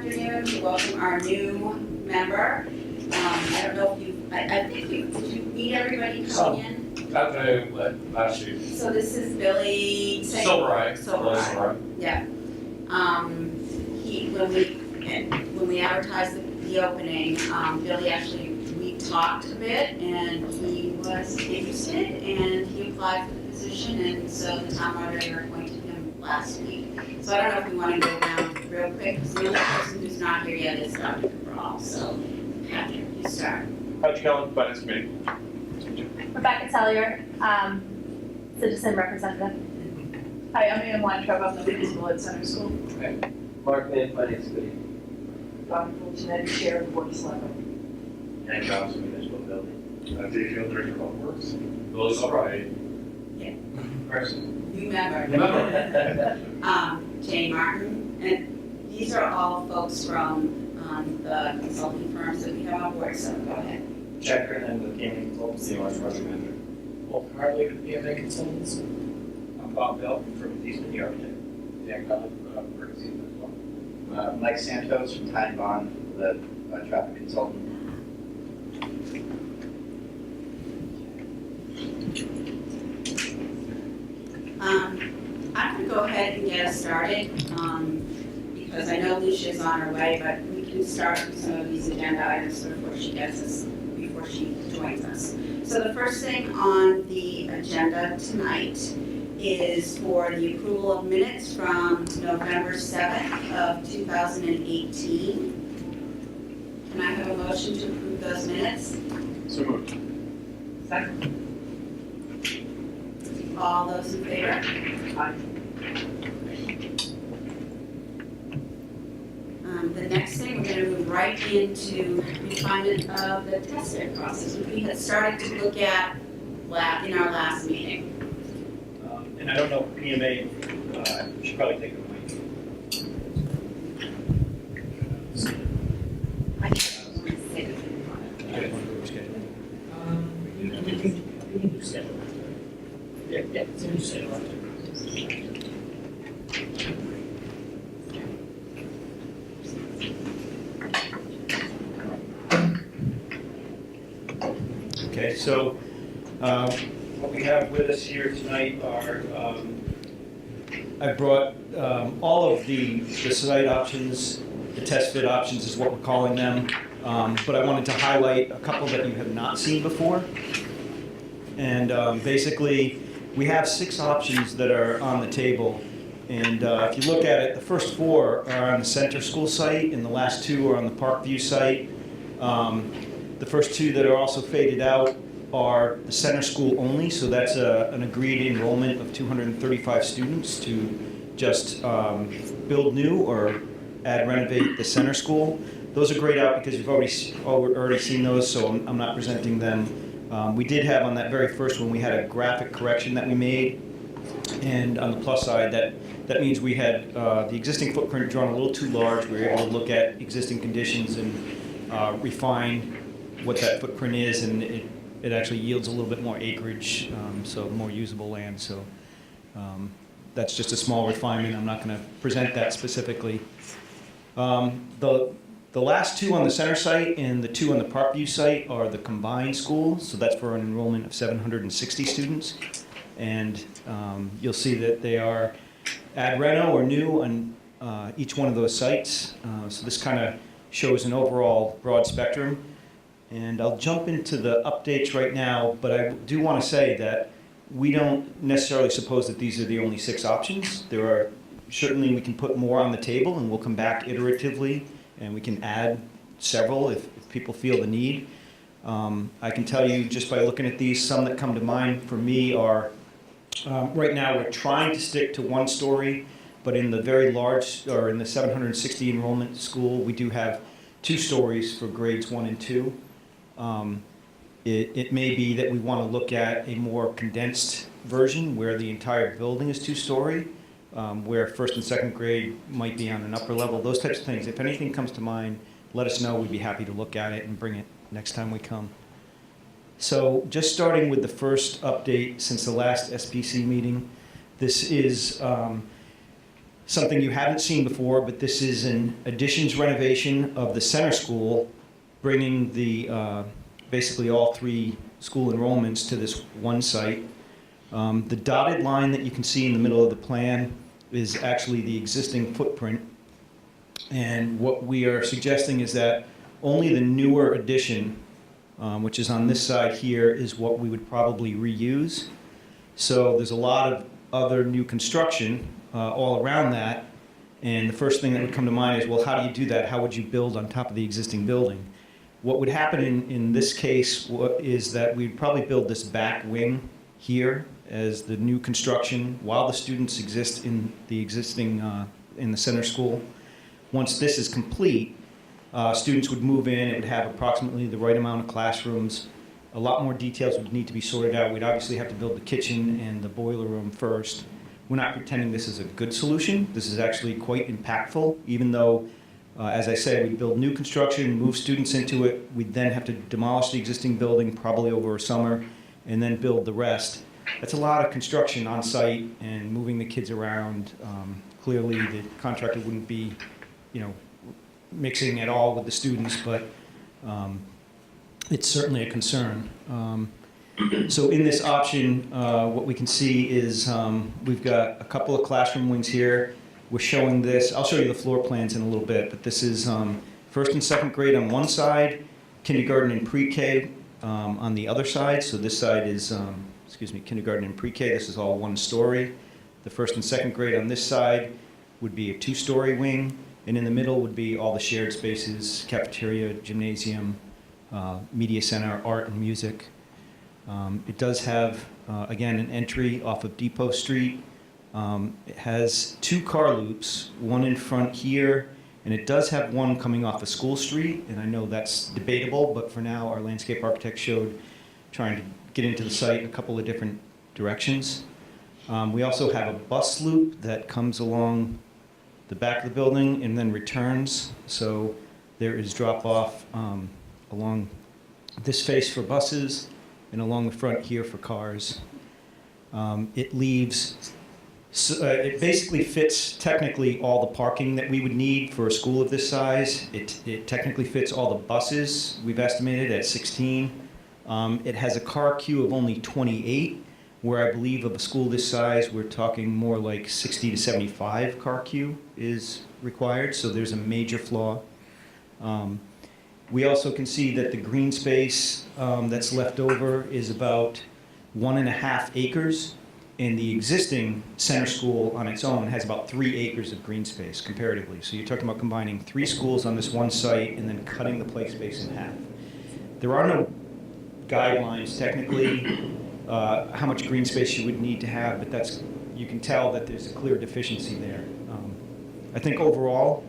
afternoon to welcome our new member. I don't know if I think did you meet everybody coming in? Last year. So this is Billy. Silverite. Yeah. When we advertised the opening, Billy actually, we talked a bit and he was interested and he applied for the position, and so the town moderator appointed him last week. So I don't know if we want to go around real quick, because the only person who's not here yet is Dr. Cabral. So Patrick, you start. How'd you go on the finance committee? Rebecca Tellier, citizen representative. Hi, I'm Ann Weintraub, I'm the municipal at Center School. Mark Mann, Finance Committee. Dr. Fulton, Chair of the Board of Selectmen. And Johnson, Municipal Building. Dave Field, Director of Public Works. Billy Silverite. Yeah. Person. New member. Jane Martin, and these are all folks from the consulting firms that we have on board, so go ahead. Jack Kernan with Gaming Consultants, the Orange Project Manager. Well, Harley with PMA Consultants. I'm Bob Bell from Easton, the architect. Dan Cutler, works at Easton as well. Mike Santos from Time Bond, the traffic consultant. I'm going to go ahead and get us started because I know Lucia's on her way, but we can start with some of these agenda items before she joins us. So the first thing on the agenda tonight is for the approval of minutes from November 7th of 2018. Can I have a motion to approve those minutes? So moved. Second. All those in favor? Aye. The next thing, we're going to move right into refinement of the test fit process, which we had started to look at in our last meeting. And I don't know, PMA, should probably take the mic. I just want to say that. I don't want to go schedule. You can do schedule. Yeah, it's a new schedule. Okay, so what we have with us here tonight are, I brought all of the site options, the test fit options is what we're calling them, but I wanted to highlight a couple that you have not seen before. And basically, we have 6 options that are on the table. And if you look at it, the first 4 are on the Center School site, and the last 2 are on the Parkview site. The first 2 that are also faded out are the Center School only, so that's an agreed enrollment of 235 students to just build new or renovate the Center School. Those are grayed out because you've already seen those, so I'm not presenting them. We did have on that very first one, we had a graphic correction that we made, and on the plus side, that means we had the existing footprint drawn a little too large. We were able to look at existing conditions and refine what that footprint is, and it actually yields a little bit more acreage, so more usable land. So that's just a small refinement. I'm not going to present that specifically. The last 2 on the Center site and the 2 on the Parkview site are the combined schools, so that's for an enrollment of 760 students. And you'll see that they are ad reno or new on each one of those sites. So this kind of shows an overall broad spectrum. And I'll jump into the updates right now, but I do want to say that we don't necessarily suppose that these are the only 6 options. There are, certainly we can put more on the table, and we'll come back iteratively, and we can add several if people feel the need. I can tell you just by looking at these, some that come to mind for me are, right now we're trying to stick to 1 story, but in the very large, or in the 760 enrollment school, we do have 2 stories for grades 1 and 2. It may be that we want to look at a more condensed version where the entire building is 2-story, where 1st and 2nd grade might be on an upper level, those types of things. If anything comes to mind, let us know. We'd be happy to look at it and bring it next time we come. So just starting with the first update since the last SPC meeting, this is something you haven't seen before, but this is an additions renovation of the center school, bringing the basically all 3 school enrollments to this one site. The dotted line that you can see in the middle of the plan is actually the existing footprint. And what we are suggesting is that only the newer addition, which is on this side here, is what we would probably reuse. So there's a lot of other new construction all around that. And the first thing that would come to mind is, well, how do you do that? How would you build on top of the existing building? What would happen in this case is that we'd probably build this back wing here as the new construction while the students exist in the existing, in the center school. Once this is complete, students would move in. It would have approximately the right amount of classrooms. A lot more details would need to be sorted out. We'd obviously have to build the kitchen and the boiler room first. We're not pretending this is a good solution. This is actually quite impactful, even though, as I said, we build new construction, move students into it. We'd then have to demolish the existing building probably over a summer and then build the rest. That's a lot of construction on site and moving the kids around. Clearly, the contractor wouldn't be, mixing at all with the students, but it's certainly a concern. So in this option, what we can see is we've got a couple of classroom wings here. We're showing this. I'll show you the floor plans in a little bit, but this is first and second grade on one side, kindergarten and pre-K on the other side. So this side is, kindergarten and pre-K. This is all one story. The first and second grade on this side would be a 2-story wing, and in the middle would be all the shared spaces, cafeteria, gymnasium, media center, art and music. It does have, again, an entry off of Depot Street. It has 2 car loops, one in front here, and it does have one coming off of School Street, and I know that's debatable, but for now our landscape architect showed trying to get into the site in a couple of different directions. We also have a bus loop that comes along the back of the building and then returns, so there is drop-off along this face for buses and along the front here for cars. It leaves, it basically fits technically all the parking that we would need for a school of this size. It technically fits all the buses, we've estimated, at 16. It has a car queue of only 28, where I believe of a school this size, we're talking more like 60 to 75 car queue is required, so there's a major flaw. We also can see that the green space that's left over is about 1.5 acres, and the existing center school on its own has about 3 acres of green space comparatively. So you're talking about combining 3 schools on this one site and then cutting the play space in half. There are no guidelines technically how much green space you would need to have, but that's, you can tell that there's a clear deficiency there. I think overall,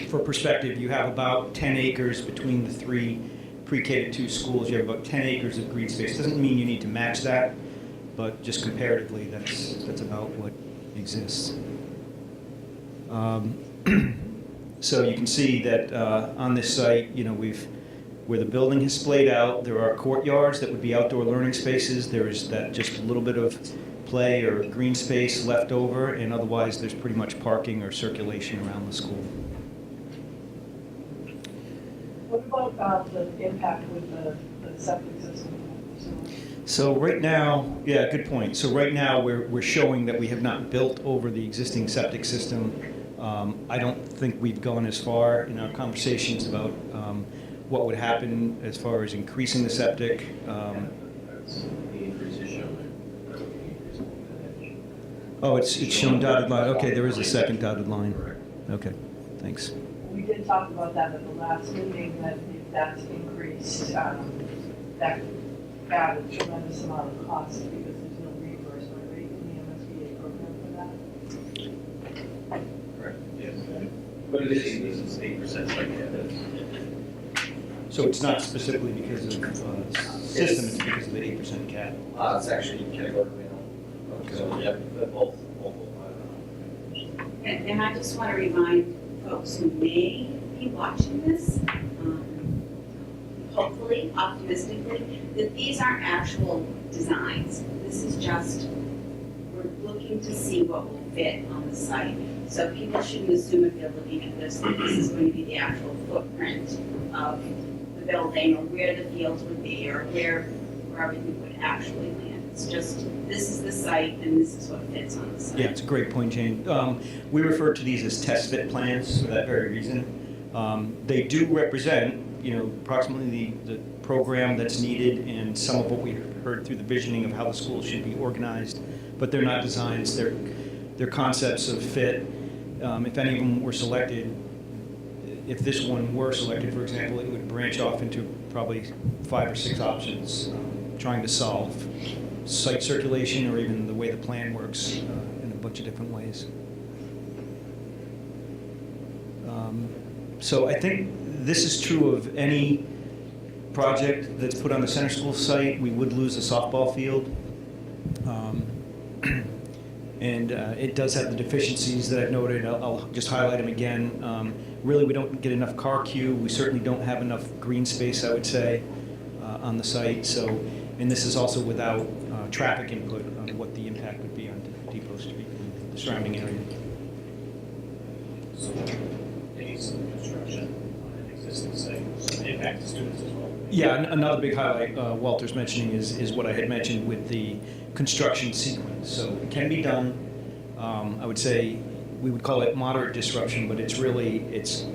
for perspective, you have about 10 acres between the 3 pre-K to 2 schools. You have about 10 acres of green space. Doesn't mean you need to match that, but just comparatively, that's about what exists. So you can see that on this site, where the building is splayed out, there are courtyards that would be outdoor learning spaces. There is that just a little bit of play or green space left over, and otherwise there's pretty much parking or circulation around the school. What about the impact with the septic system? So right now, yeah, good point. So right now we're showing that we have not built over the existing septic system. I don't think we've gone as far in our conversations about what would happen as far as increasing the septic. Oh, it's shown dotted line. Okay, there is a second dotted line. Okay, thanks. We did talk about that at the last meeting, that if that's increased, that add a tremendous amount of cost because there's no reimbursement rate in the MSBA program for that. Correct, yes. But it is 8% like So it's not specifically because of system, it's because of the 8% cap. It's actually kindergarten. So, yeah, both. And I just want to remind folks who may be watching this, hopefully, optimistically, that these aren't actual designs. This is just, we're looking to see what will fit on the site. So people shouldn't assume if they're looking at this, that this is going to be the actual footprint of the building, or where the fields would be, or where everything would actually land. It's just, this is the site, and this is what fits on the site. Yeah, it's a great point, Jane. We refer to these as test fit plans for that very reason. They do represent, approximately the program that's needed and some of what we heard through the visioning of how the school should be organized, but they're not designs, they're concepts of fit. If any of them were selected, if this one were selected, for example, it would branch off into probably 5 or 6 options, trying to solve site circulation or even the way the plan works in a bunch of different ways. So I think this is true of any project that's put on the center school site. We would lose a softball field. And it does have the deficiencies that I've noted. I'll just highlight them again. Really, we don't get enough car queue. We certainly don't have enough green space, I would say, on the site. So, and this is also without traffic input on what the impact would be on Depot Street and the surrounding area. So they need some construction on an existing site, so the impact to students as well. Yeah, another big highlight Walter's mentioning is what I had mentioned with the construction sequence. So it can be done. I would say we would call it moderate disruption, but it's really it's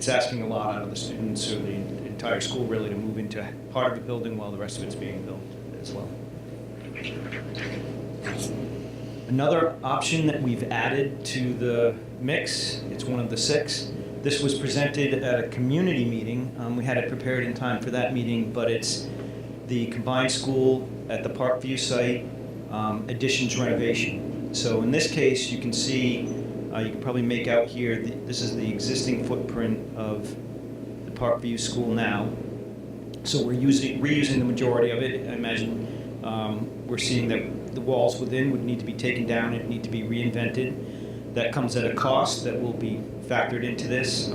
asking a lot out of the students or the entire school really to move into part of the building while the rest of it's being built as well. Another option that we've added to the mix, it's one of the 6. This was presented at a community meeting. We had it prepared in time for that meeting, but it's the combined school at the Parkview site, additions renovation. So in this case, you can see, you can probably make out here, this is the existing footprint of the Parkview school now. So we're reusing the majority of it. I imagine we're seeing that the walls within would need to be taken down and need to be reinvented. That comes at a cost that will be factored into this.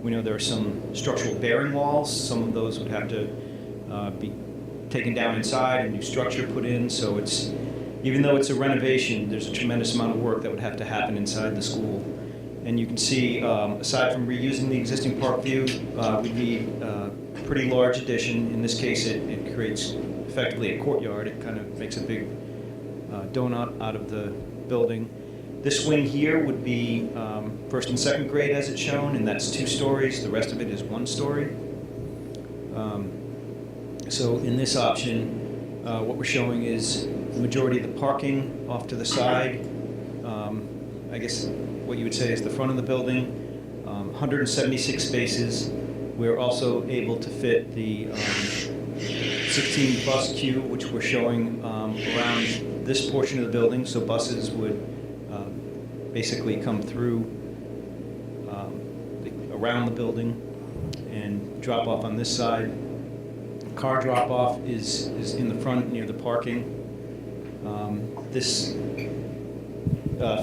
We know there are some structural bearing walls. Some of those would have to be taken down inside and new structure put in. So it's, even though it's a renovation, there's a tremendous amount of work that would have to happen inside the school. And you can see, aside from reusing the existing Parkview, we need a pretty large addition. In this case, it creates effectively a courtyard. It kind of makes a big donut out of the building. This wing here would be first and second grade as it's shown, and that's 2 stories. The rest of it is 1 story. So in this option, what we're showing is the majority of the parking off to the side. I guess what you would say is the front of the building, 176 spaces. We're also able to fit the 16 bus queue, which we're showing around this portion of the building. So buses would basically come through around the building and drop off on this side. Car drop off is in the front near the parking. This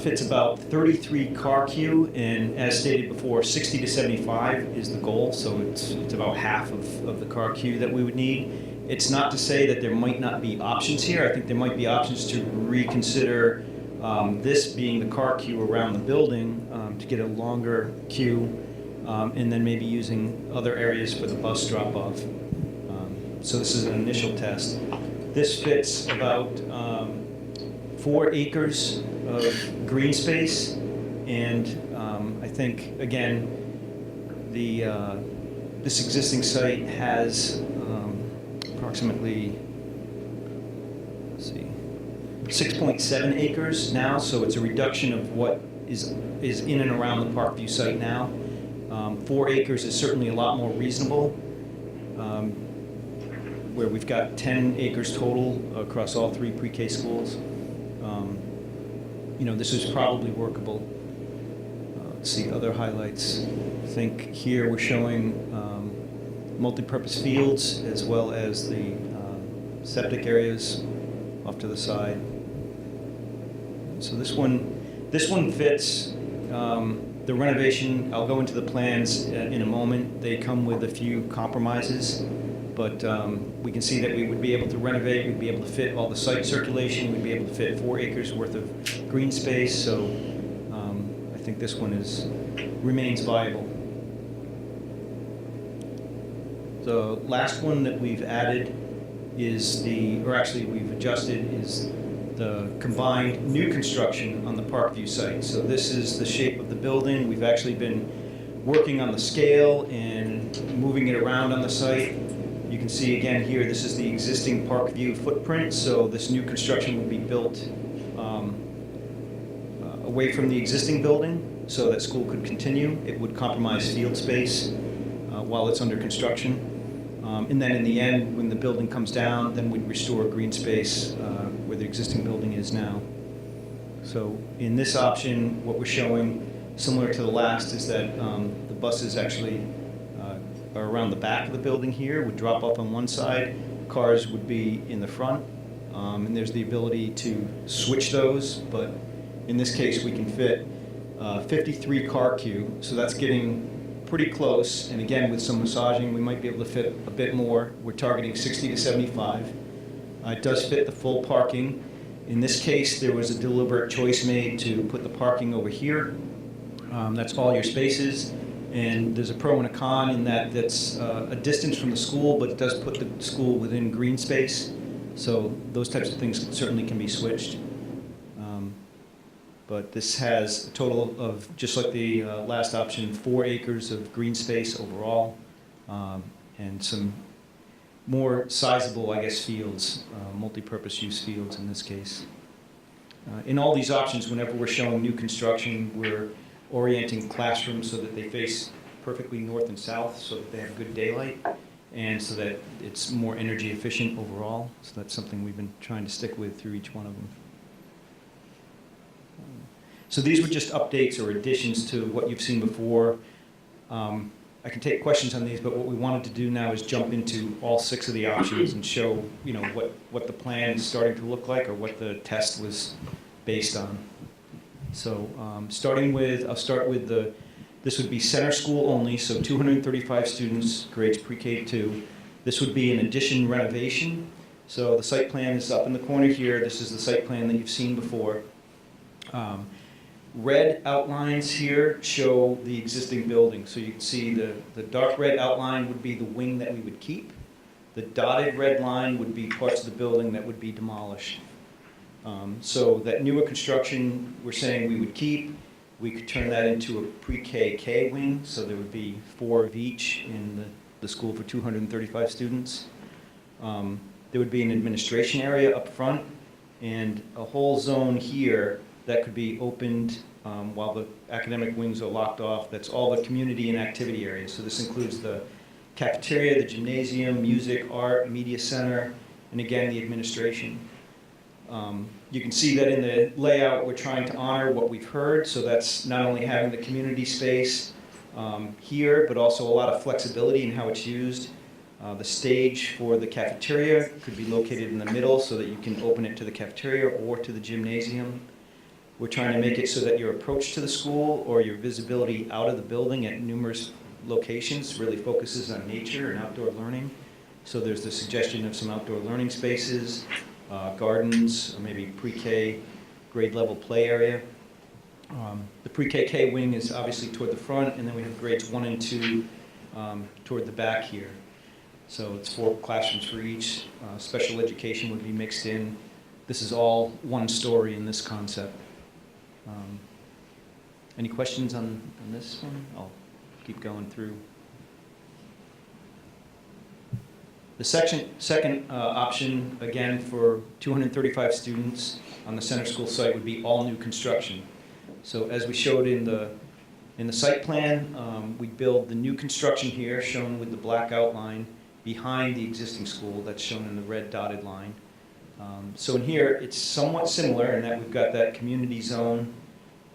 fits about 33 car queue, and as stated before, 60 to 75 is the goal, so it's about half of the car queue that we would need. It's not to say that there might not be options here. I think there might be options to reconsider this being the car queue around the building to get a longer queue, and then maybe using other areas for the bus drop-off. So this is an initial test. This fits about 4 acres of green space, and I think, again, this existing site has approximately, let's see, 6.7 acres now, so it's a reduction of what is in and around the Parkview site now. 4 acres is certainly a lot more reasonable, where we've got 10 acres total across all 3 pre-K schools. This is probably workable. Let's see, other highlights. I think here we're showing multi-purpose fields as well as the septic areas off to the side. So this one fits. The renovation, I'll go into the plans in a moment. They come with a few compromises, but we can see that we would be able to renovate, we'd be able to fit all the site circulation, we'd be able to fit 4 acres worth of green space, so I think this one remains viable. The last one that we've added is we've adjusted is the combined new construction on the Parkview site. So this is the shape of the building. We've actually been working on the scale and moving it around on the site. You can see again here, this is the existing Parkview footprint. So this new construction will be built away from the existing building so that school could continue. It would compromise field space while it's under construction. And then in the end, when the building comes down, then we'd restore green space where the existing building is now. So in this option, what we're showing, similar to the last, is that the buses actually are around the back of the building here, would drop off on one side, cars would be in the front, and there's the ability to switch those, but in this case, we can fit 53 car queue, so that's getting pretty close, and again, with some massaging, we might be able to fit a bit more. We're targeting 60 to 75. It does fit the full parking. In this case, there was a deliberate choice made to put the parking over here. That's all your spaces, and there's a pro and a con in that that's a distance from the school, but it does put the school within green space, so those types of things certainly can be switched. But this has a total of, just like the last option, 4 acres of green space overall, and some more sizable, I guess, fields, multi-purpose use fields in this case. In all these options, whenever we're showing new construction, we're orienting classrooms so that they face perfectly north and south, so that they have good daylight, and so that it's more energy efficient overall. So that's something we've been trying to stick with through each one of them. So these were just updates or additions to what you've seen before. I can take questions on these, but what we wanted to do now is jump into all 6 of the options and show, what the plan is starting to look like or what the test was based on. So I'll start with this would be center school only, so 235 students, grades pre-K 2. This would be an addition renovation. So the site plan is up in the corner here. This is the site plan that you've seen before. Red outlines here show the existing building. So you can see the dark red outline would be the wing that we would keep. The dotted red line would be parts of the building that would be demolished. So that newer construction, we're saying we would keep. We could turn that into a pre-K wing, so there would be 4 of each in the school for 235 students. There would be an administration area up front and a whole zone here that could be opened while the academic wings are locked off. That's all the community and activity areas. So this includes the cafeteria, the gymnasium, music, art, media center, and again, the administration. You can see that in the layout, we're trying to honor what we've heard. So that's not only having the community space here, but also a lot of flexibility in how it's used. The stage for the cafeteria could be located in the middle so that you can open it to the cafeteria or to the gymnasium. We're trying to make it so that your approach to the school or your visibility out of the building at numerous locations really focuses on nature and outdoor learning. So there's the suggestion of some outdoor learning spaces, gardens, or maybe pre-K grade level play area. The pre-KK wing is obviously toward the front, and then we have grades 1 and 2 toward the back here. So it's 4 classrooms for each. Special education would be mixed in. This is all one story in this concept. Any questions on this one? I'll keep going through. The second option, again, for 235 students on the center school site would be all new construction. So as we showed in the site plan, we build the new construction here, shown with the black outline, behind the existing school, that's shown in the red dotted line. So in here, it's somewhat similar in that we've got that community zone,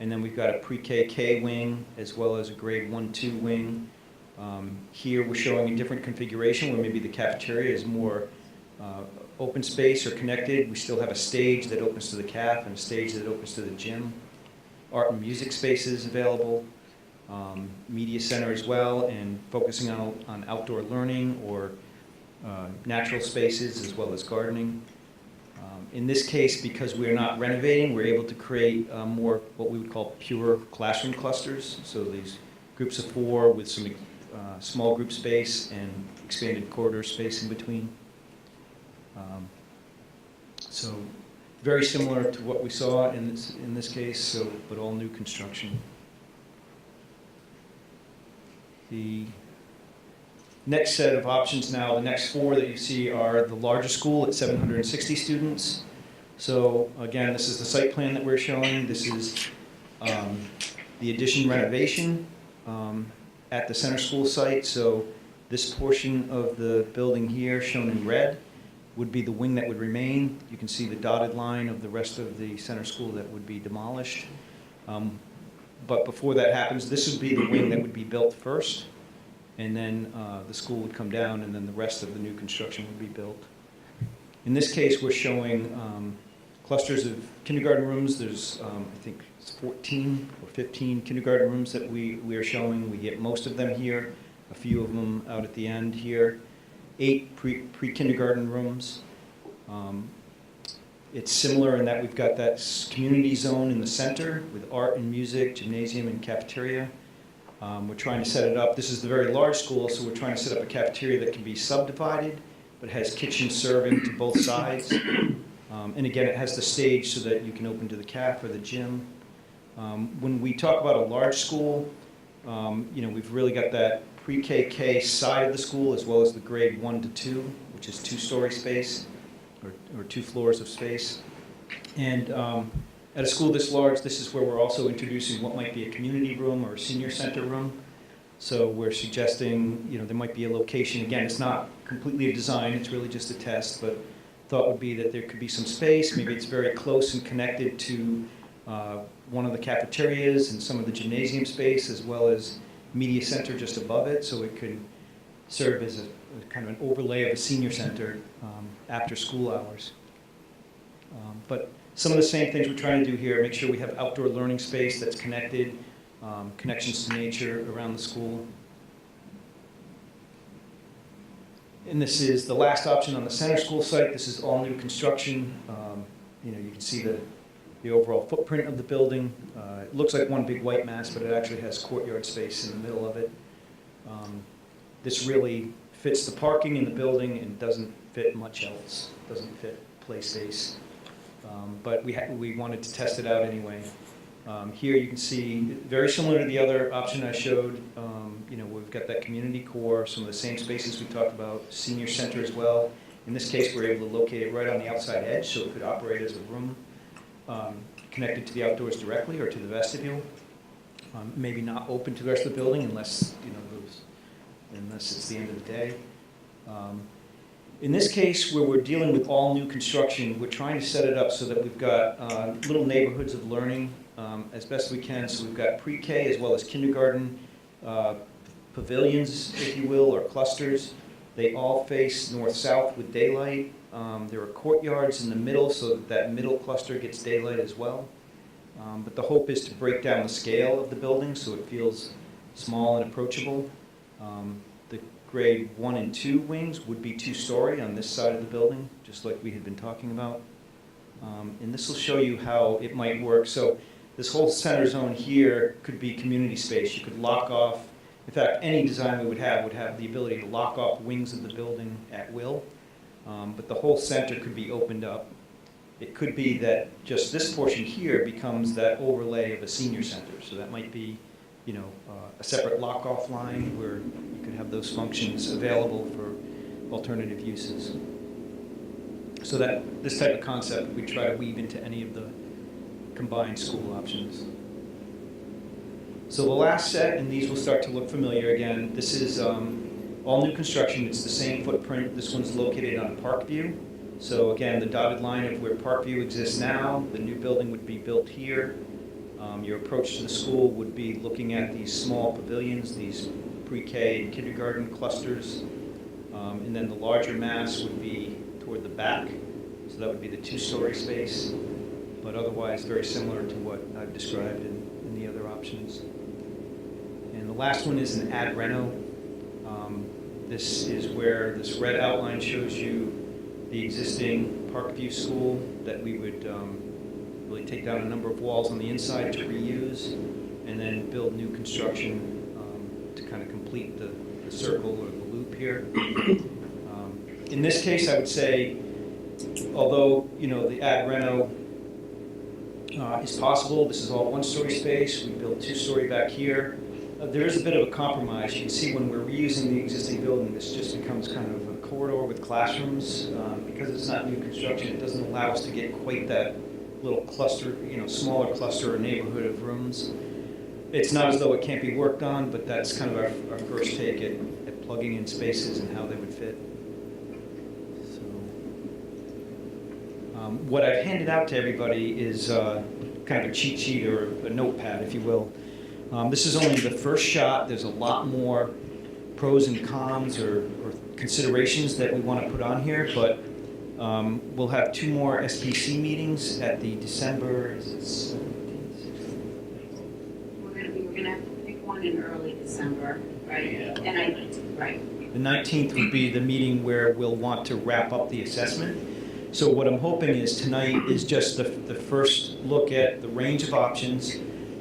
and then we've got a pre-KK wing, as well as a grade 1-2 wing. Here we're showing a different configuration where maybe the cafeteria is more open space or connected. We still have a stage that opens to the caf and a stage that opens to the gym. Art and music spaces available. Media center as well, and focusing on outdoor learning or natural spaces as well as gardening. In this case, because we are not renovating, we're able to create more what we would call pure classroom clusters. So these groups of 4 with some small group space and expanded corridor space in between. So very similar to what we saw in this case, so, but all new construction. The next set of options now, the next 4 that you see are the larger school at 760 students. So again, this is the site plan that we're showing. This is the addition renovation at the center school site. So this portion of the building here, shown in red, would be the wing that would remain. You can see the dotted line of the rest of the center school that would be demolished. But before that happens, this would be the wing that would be built first, and then the school would come down, and then the rest of the new construction would be built. In this case, we're showing clusters of kindergarten rooms. There's, I think, 14 or 15 kindergarten rooms that we are showing. We get most of them here, a few of them out at the end here. 8 pre-kindergarten rooms. It's similar in that we've got that community zone in the center with art and music, gymnasium and cafeteria. We're trying to set it up. This is the very large school, so we're trying to set up a cafeteria that can be subdivided, but has kitchen serving to both sides. And again, it has the stage so that you can open to the caf or the gym. When we talk about a large school, we've really got that pre-KK side of the school as well as the grade 1 to 2, which is 2-story space or 2 floors of space. And at a school this large, this is where we're also introducing what might be a community room or a senior center room. So we're suggesting, there might be a location. Again, it's not completely a design, it's really just a test, but thought would be that there could be some space. Maybe it's very close and connected to one of the cafeterias and some of the gymnasium space, as well as media center just above it, so it could serve as a kind of an overlay of a senior center after school hours. But some of the same things we're trying to do here, make sure we have outdoor learning space that's connected, connections to nature around the school. And this is the last option on the center school site. This is all new construction. You can see the overall footprint of the building. It looks like one big white mass, but it actually has courtyard space in the middle of it. This really fits the parking in the building and doesn't fit much else. Doesn't fit play space. But we wanted to test it out anyway. Here you can see, very similar to the other option I showed, we've got that community core, some of the same spaces we talked about, senior center as well. In this case, we're able to locate it right on the outside edge, so it could operate as a room connected to the outdoors directly or to the vestibule. Maybe not open to the rest of the building unless, unless it's the end of the day. In this case, where we're dealing with all new construction, we're trying to set it up so that we've got little neighborhoods of learning as best we can. So we've got pre-K as well as kindergarten pavilions, if you will, or clusters. They all face north-south with daylight. There are courtyards in the middle so that middle cluster gets daylight as well. But the hope is to break down the scale of the building so it feels small and approachable. The grade 1 and 2 wings would be 2-story on this side of the building, just like we had been talking about. And this will show you how it might work. So this whole center zone here could be community space. You could lock off, in fact, any design we would have the ability to lock off wings of the building at will. But the whole center could be opened up. It could be that just this portion here becomes that overlay of a senior center. So that might be, a separate lock-off line where you could have those functions available for alternative uses. So that this type of concept we try to weave into any of the combined school options. So the last set, and these will start to look familiar again, this is all new construction. It's the same footprint. This one's located on Parkview. So again, the dotted line of where Parkview exists now, the new building would be built here. Your approach to the school would be looking at these small pavilions, these pre-K and kindergarten clusters. And then the larger mass would be toward the back. So that would be the 2-story space, but otherwise very similar to what I've described in the other options. And the last one is an ad reno. This is where this red outline shows you the existing Parkview School, that we would really take down a number of walls on the inside to reuse, and then build new construction to kind of complete the circle or the loop here. In this case, I would say, although, you know, the ad reno is possible, this is all one-story space, we built two-story back here. There is a bit of a compromise. You can see when we're reusing the existing building, this just becomes kind of a corridor with classrooms. Because it's not new construction, it doesn't allow us to get quite that little cluster, you know, smaller cluster or neighborhood of rooms. It's not as though it can't be worked on, but that's kind of our first take at plugging in spaces and how they would fit. So, what I've handed out to everybody is kind of a cheat sheet or a notepad, if you will. This is only the first shot. There's a lot more pros and cons or considerations that we want to put on here, but we'll have 2 more SPC meetings at the December, is it 17th? We were gonna have to pick one in early December, right? Yeah. And right. The 19th would be the meeting where we'll want to wrap up the assessment. So what I'm hoping is tonight is just the first look at the range of options,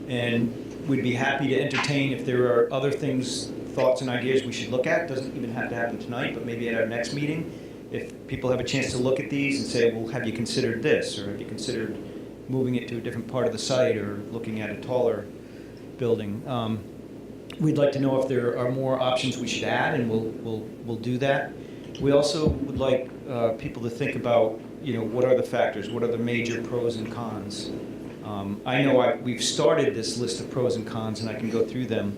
and we'd be happy to entertain if there are other things, thoughts and ideas we should look at. Doesn't even have to happen tonight, but maybe at our next meeting, if people have a chance to look at these and say, well, have you considered this? Or have you considered moving it to a different part of the site or looking at a taller building? We'd like to know if there are more options we should add, and we'll do that. We also would like people to think about, you know, what are the factors? What are the major pros and cons? I know we've started this list of pros and cons, and I can go through them,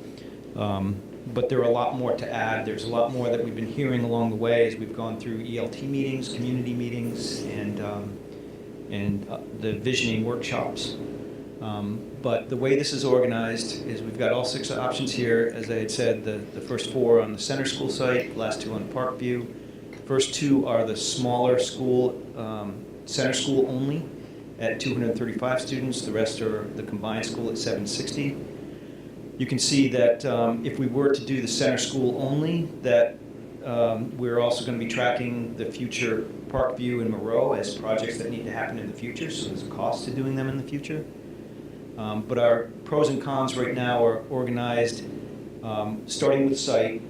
but there are a lot more to add. There's a lot more that we've been hearing along the way as we've gone through ELT meetings, community meetings, and the visioning workshops. But the way this is organized is we've got all 6 options here. As I had said, the first 4 on the center school site, the last 2 on Parkview. The first 2 are the smaller school, center school only, at 235 students. The rest are the combined school at 760. You can see that if we were to do the center school only, that we're also going to be tracking the future Parkview and Moreau as projects that need to happen in the future, so there's a cost to doing them in the future. But our pros and cons right now are organized, starting with site,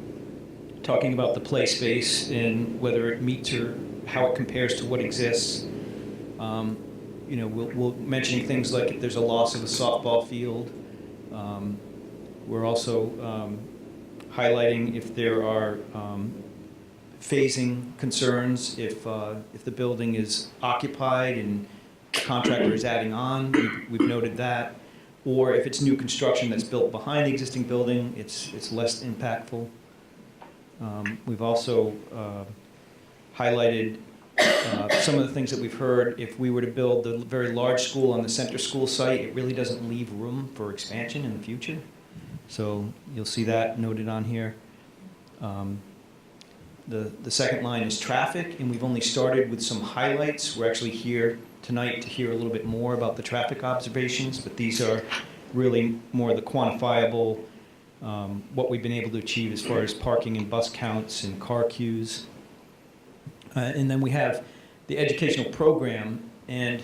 talking about the play space and whether it meets or how it compares to what exists. You know, we'll mention things like if there's a loss of a softball field. We're also highlighting if there are phasing concerns, if the building is occupied and the contractor is adding on, we've noted that. Or if it's new construction that's built behind the existing building, it's less impactful. We've also highlighted some of the things that we've heard. If we were to build the very large school on the center school site, it really doesn't leave room for expansion in the future. So you'll see that noted on here. The second line is traffic, and we've only started with some highlights. We're actually here tonight to hear a little bit more about the traffic observations, but these are really more the quantifiable, what we've been able to achieve as far as parking and bus counts and car queues. And then we have the educational program, and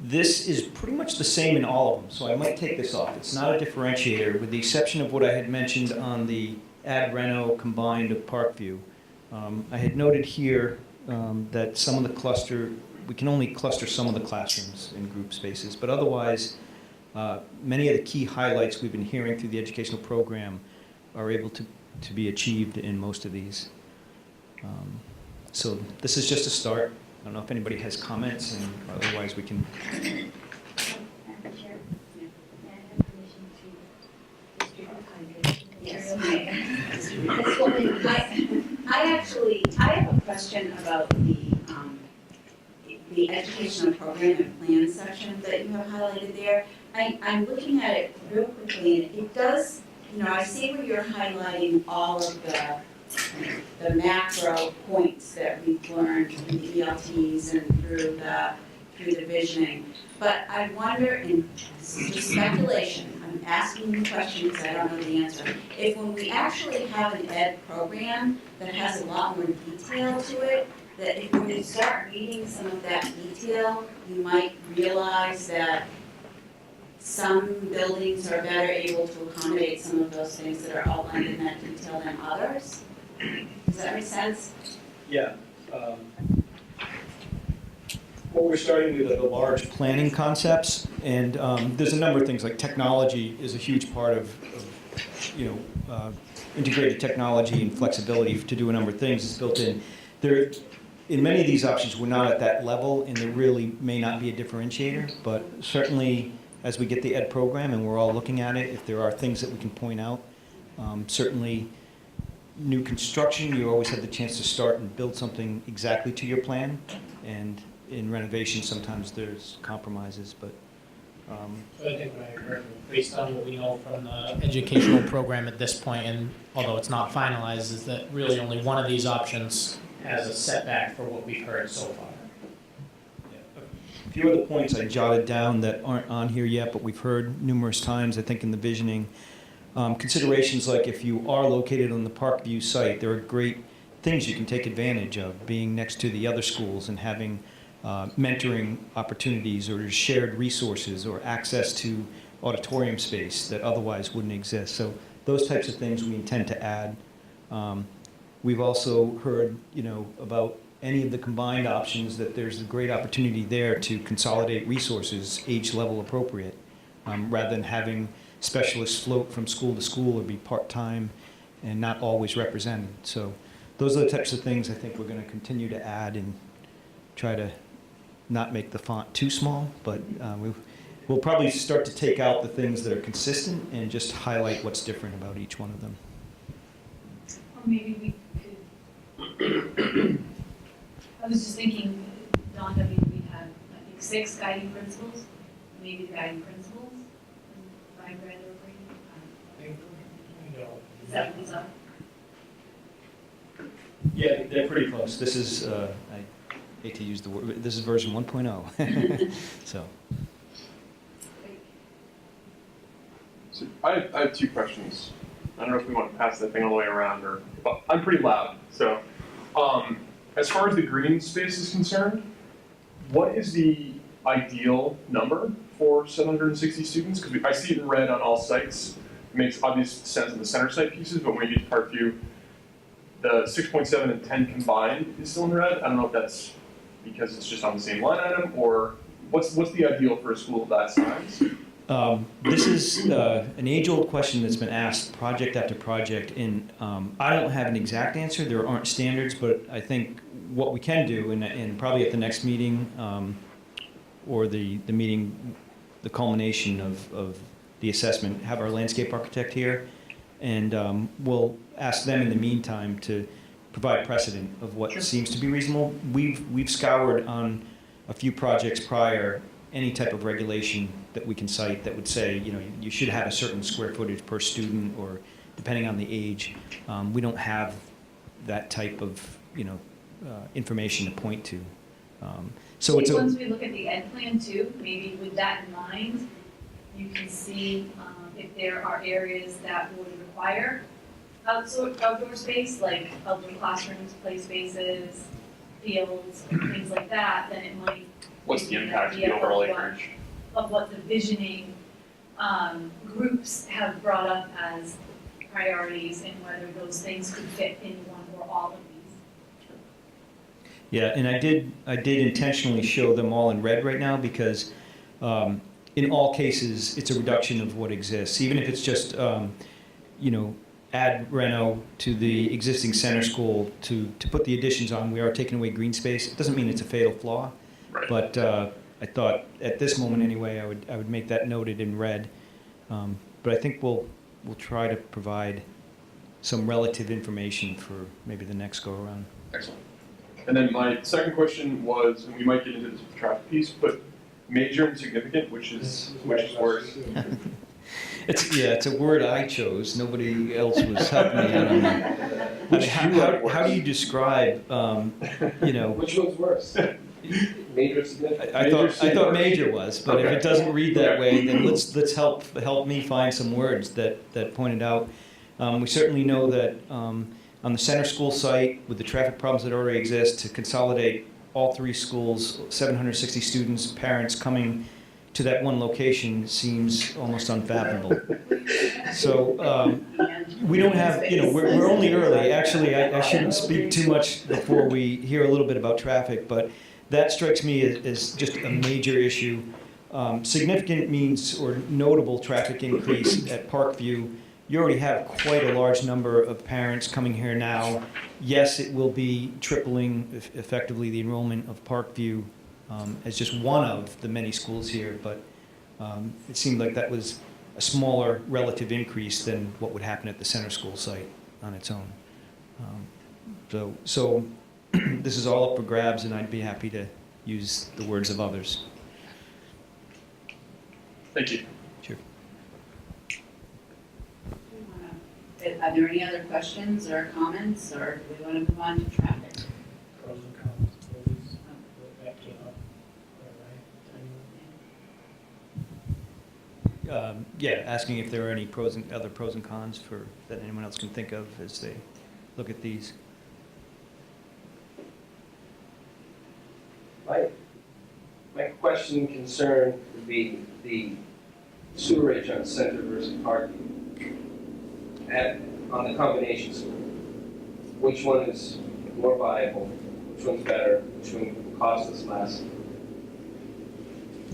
this is pretty much the same in all of them, so I might take this off. It's not a differentiator, with the exception of what I had mentioned on the ad reno combined of Parkview. I had noted here that some of the cluster, we can only cluster some of the classrooms in group spaces, but otherwise, many of the key highlights we've been hearing through the educational program are able to be achieved in most of these. So this is just a start. I don't know if anybody has comments, and otherwise we can. Madam Chair, may I have permission to distribute Yes, material? Ms. Woolman, I have a question about the educational program and plan section that you have highlighted there. I'm looking at it real quickly, and it does, you know, I see where you're highlighting all of the macro points that we've learned in the ELTs and through the visioning. But I wonder, in just speculation, I'm I'm asking you questions I don't know the answer. If when we actually have an ed program that has a lot more detail to it, that if when you start reading some of that detail, you might realize that some buildings are better able to accommodate some of those things that are outlined in that detail than others. Does that make sense? Yeah. Well, we're starting with the large planning concepts, and there's a number of things, like technology is a huge part of integrated technology and flexibility to do a number of things is built in. There, in many of these options, we're not at that level, and there really may not be a differentiator, but certainly as we get the ed program and we're all looking at it, if there are things that we can point out, certainly new construction, you always have the chance to start and build something exactly to your plan, and in renovation, sometimes there's compromises, but. So I think what I heard, based on what we know from the educational program at this point, and although it's not finalized, is that really only one of these options has a setback for what we've heard so far. A few other points I jotted down that aren't on here yet, but we've heard numerous times, I think, in the visioning. Considerations like if you are located on the Parkview site, there are great things you can take advantage of, being next to the other schools and having mentoring opportunities or shared resources or access to auditorium space that otherwise wouldn't exist. So those types of things we intend to add. We've also heard, about any of the combined options, that there's a great opportunity there to consolidate resources age level appropriate, rather than having specialists float from school to school or be part-time and not always represented. So those are the types of things I think we're going to continue to add and try to not make the font too small, but we'll probably start to take out the things that are consistent and just highlight what's different about each one of them. Or maybe we could, I was just thinking, Don, we had, I think, 6 guiding principles, maybe the guiding principles, by grade or grade. Is that what these are? Yeah, they're pretty close. This is, I hate to use the word, this is version 1.0. So. So I have 2 questions. I don't know if we want to pass that thing all the way around, but I'm pretty loud. So, as far as the green space is concerned, what is the ideal number for 760 students? Because I see it in red on all sites. It makes obvious sense in the center site pieces, but when you get to Parkview, the 6.7 and 10 combined is still in red. I don't know if that's because it's just on the same line item, or what's the ideal for a school of that size? This is an age-old question that's been asked project after project, and I don't have an exact answer. There aren't standards, but I think what we can do, and probably at the next meeting, or the meeting, the culmination of the assessment, have our landscape architect here, and we'll ask them in the meantime to provide precedent of what seems to be reasonable. We've scoured on a few projects prior any type of regulation that we can cite that would say, you should have a certain square footage per student, or depending on the age. We don't have that type of, information to point to. So it's Once we look at the ed plan too, maybe with that in mind, you can see if there are areas that would require outdoor space, like outdoor classrooms, play spaces, fields, things like that, then it might. What's the impact of the overall acreage? Of what the visioning groups have brought up as priorities, and whether those things could fit in one or all of these. Yeah, and I did intentionally show them all in red right now because in all cases it's a reduction of what exists. Even if it's just add reno to the existing center school to put the additions on, we are taking away green space. It doesn't mean it's a fatal flaw. Right. But I thought at this moment anyway, I would make that noted in red. But I think we'll try to provide some relative information for maybe the next go around. Excellent. And then my second question was, and we might get into this with the traffic piece, but major and significant, which is worse. It's a word I chose. Nobody else was helping me out on that. I mean, how do you describe, Which one's worse? Major significant? I thought major was, but if it doesn't read that way, then let's help me find some words that pointed out. We certainly know that on the center school site, with the traffic problems that already exist, to consolidate all three schools, 760 students, parents coming to that one location seems almost unfathomable. So we don't have, we're only early. Actually, I shouldn't speak too much before we hear a little bit about traffic, but that strikes me as just a major issue. Significant means, or notable traffic increase at Parkview. You already have quite a large number of parents coming here now. Yes, it will be tripling effectively the enrollment of Parkview as just one of the many schools here, but it seemed like that was a smaller relative increase than what would happen at the center school site on its own. So this is all up for grabs, and I'd be happy to use the words of others. Thank you. Sure. Are there any other questions or comments, or do we want to move on to traffic? Pros and cons, always, that came up, right? Yeah, asking if there are any other pros and cons that anyone else can think of as they look at these. My question and concern would be the sewerage on Center versus Parkview. On the combination school, which one is more viable, which one's better, which one will cost us less?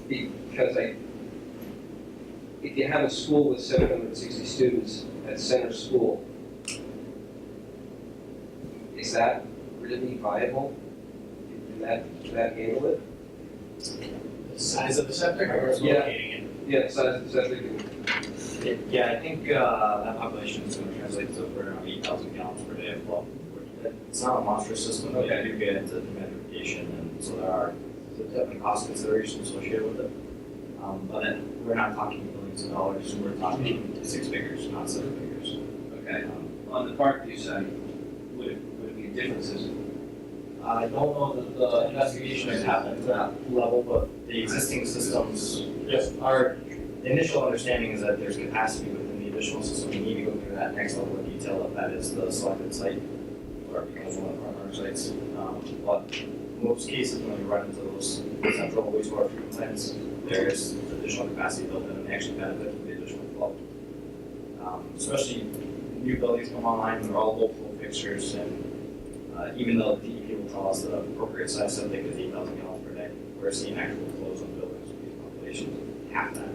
Because if you have a school with 760 students at Center School, is that really viable? Can that handle it? The size of the septic or is Yeah. locating it? Yeah, size of the septic. Yeah, I think that population is going to translate to around 8,000 gallons per day of flow. It's not a monstrous system, but you do get into denitrification, and so there are definitely cost considerations associated with it. But then we're not talking billions of dollars, we're talking 6 figures, not 7 figures. Okay. On the Parkview side, would it be a different system? I don't know that the investigation has happened to that level, but the existing systems, the initial understanding is that there's capacity within the additional system. We need to go through that next level of detail if that is the selected site, or it becomes one of our partner sites. But in most cases, when you run into those central wastewater treatment plants, there's additional capacity built in and actually benefit from the additional flow. Especially new buildings come online, they're all low flow fixtures, and even though the DEP will tell us that an appropriate size septic is 8,000 gallons per day, we're seeing actual flows on buildings with these populations, half that,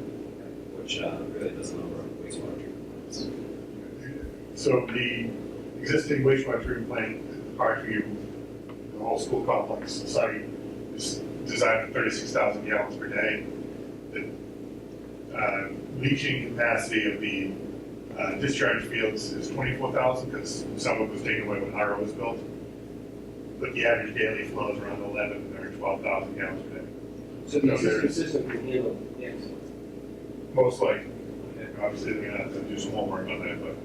which really does a number of wastewater treatment plants. So the existing wastewater treatment plant at Parkview, the whole school complex site, is designed for 36,000 gallons per day. The leaching capacity of the discharge fields is 24,000 because some of it was taken away when RO was built. But the average daily flow is around 11 or 12,000 gallons per day. So the existing system can handle it, yes. Most likely. Obviously, they're gonna have to do some homework on that, but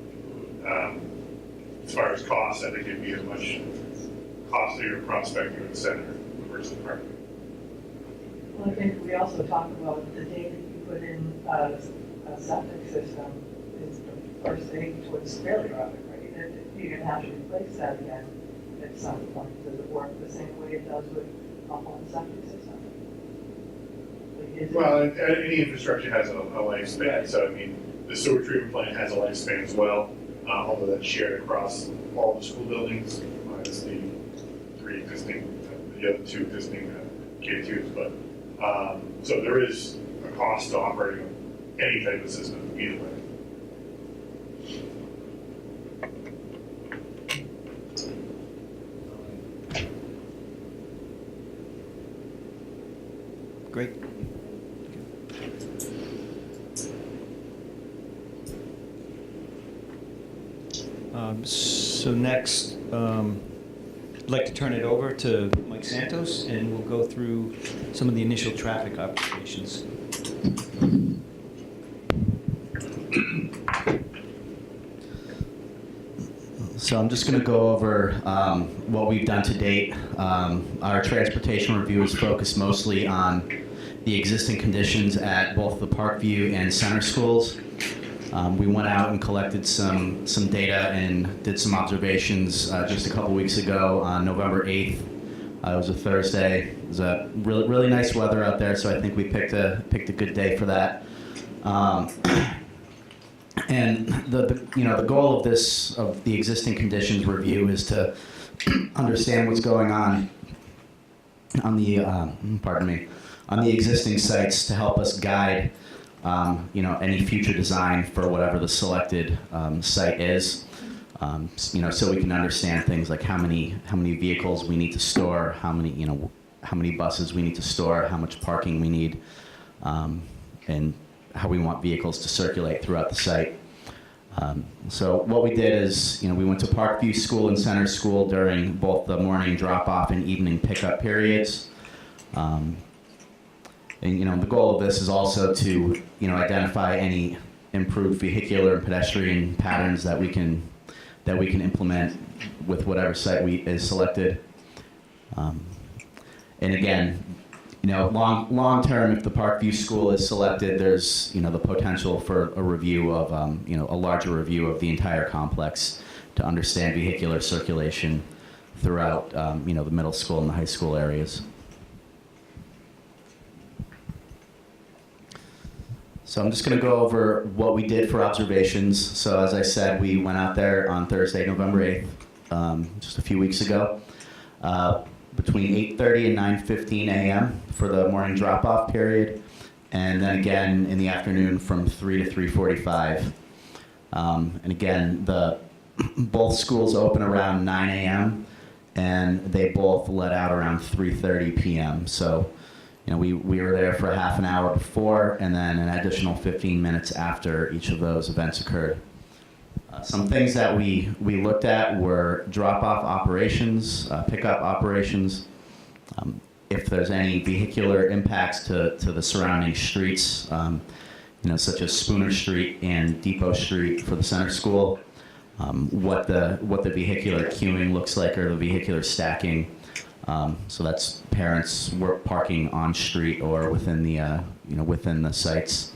as far as costs, I think it'd be a much costlier prospecting in the center versus Parkview. Well, I think we also talked about the day that you put in a septic system is the first thing towards failure of it, right? That you're gonna have to replace that again at some point. Does it work the same way it does with a home septic system? Like, is it- Well, any infrastructure has a lifespan, so I mean, the sewer treatment plant has a lifespan as well, although that's shared across all the school buildings, minus the other two existing K2s, but, so there is a cost to operating any type of system either way. Great. So next, I'd like to turn it over to Mike Santos, and we'll go through some of the initial traffic observations. So I'm just going to go over what we've done to date. Our transportation review is focused mostly on the existing conditions at both the Parkview and Center schools. We went out and collected some data and did some observations just a couple weeks ago on November 8th. It was a Thursday. It was a really nice weather out there, so I think we picked a good day for that. And the goal of the existing conditions review is to understand what's going on the on the existing sites to help us guide any future design for whatever the selected site is. So we can understand things like how many vehicles we need to store, how many buses we need to store, how much parking we need, and how we want vehicles to circulate throughout the site. So what we did is, we went to Parkview School and Center School during both the morning drop-off and evening pickup periods. And the goal of this is also to, identify any improved vehicular and pedestrian patterns that we can implement with whatever site is selected. And again, long term, if the Parkview School is selected, there's the potential for a review of a larger review of the entire complex to understand vehicular circulation throughout the middle school and the high school areas. So I'm just going to go over what we did for observations. So as I said, we went out there on Thursday, November 8th, just a few weeks ago, between 8:30 and 9:15 a.m. for the morning drop-off period, and then again in the afternoon from 3 to 3:45. And again, both schools open around 9 a.m. and they both let out around 3:30 p.m. So, we were there for a half an hour before and then an additional 15 minutes after each of those events occurred. Some things that we looked at were drop-off operations, pickup operations, if there's any vehicular impacts to the surrounding streets, such as Spooner Street and Depot Street for the Center School, what the vehicular queuing looks like or the vehicular stacking. So that's parents parking on street or within the sites.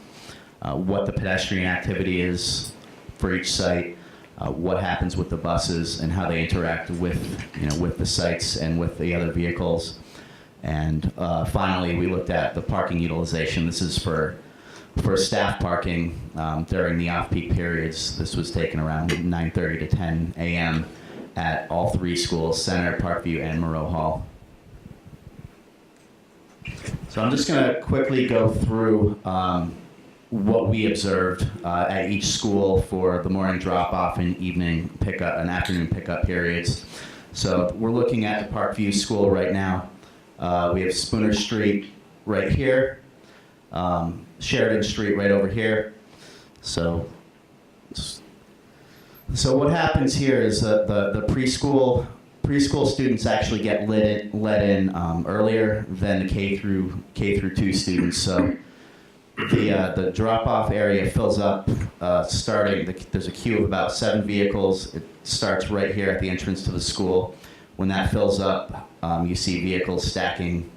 What the pedestrian activity is for each site, what happens with the buses and how they interact with the sites and with the other vehicles. And finally, we looked at the parking utilization. This is for staff parking during the off-peak periods. This was taken around 9:30 to 10 a.m. at all three schools, Center, Parkview, and Moreau Hall. So I'm just going to quickly go through what we observed at each school for the morning drop-off and evening pickup and afternoon pickup periods. So we're looking at the Parkview School right now. We have Spooner Street right here, Sheridan Street right over here. So what happens here is that the preschool students actually get let in earlier than the K through 2 students. So the drop-off area fills up there's a queue of about 7 vehicles. It starts right here at the entrance to the school. When that fills up, you see vehicles stacking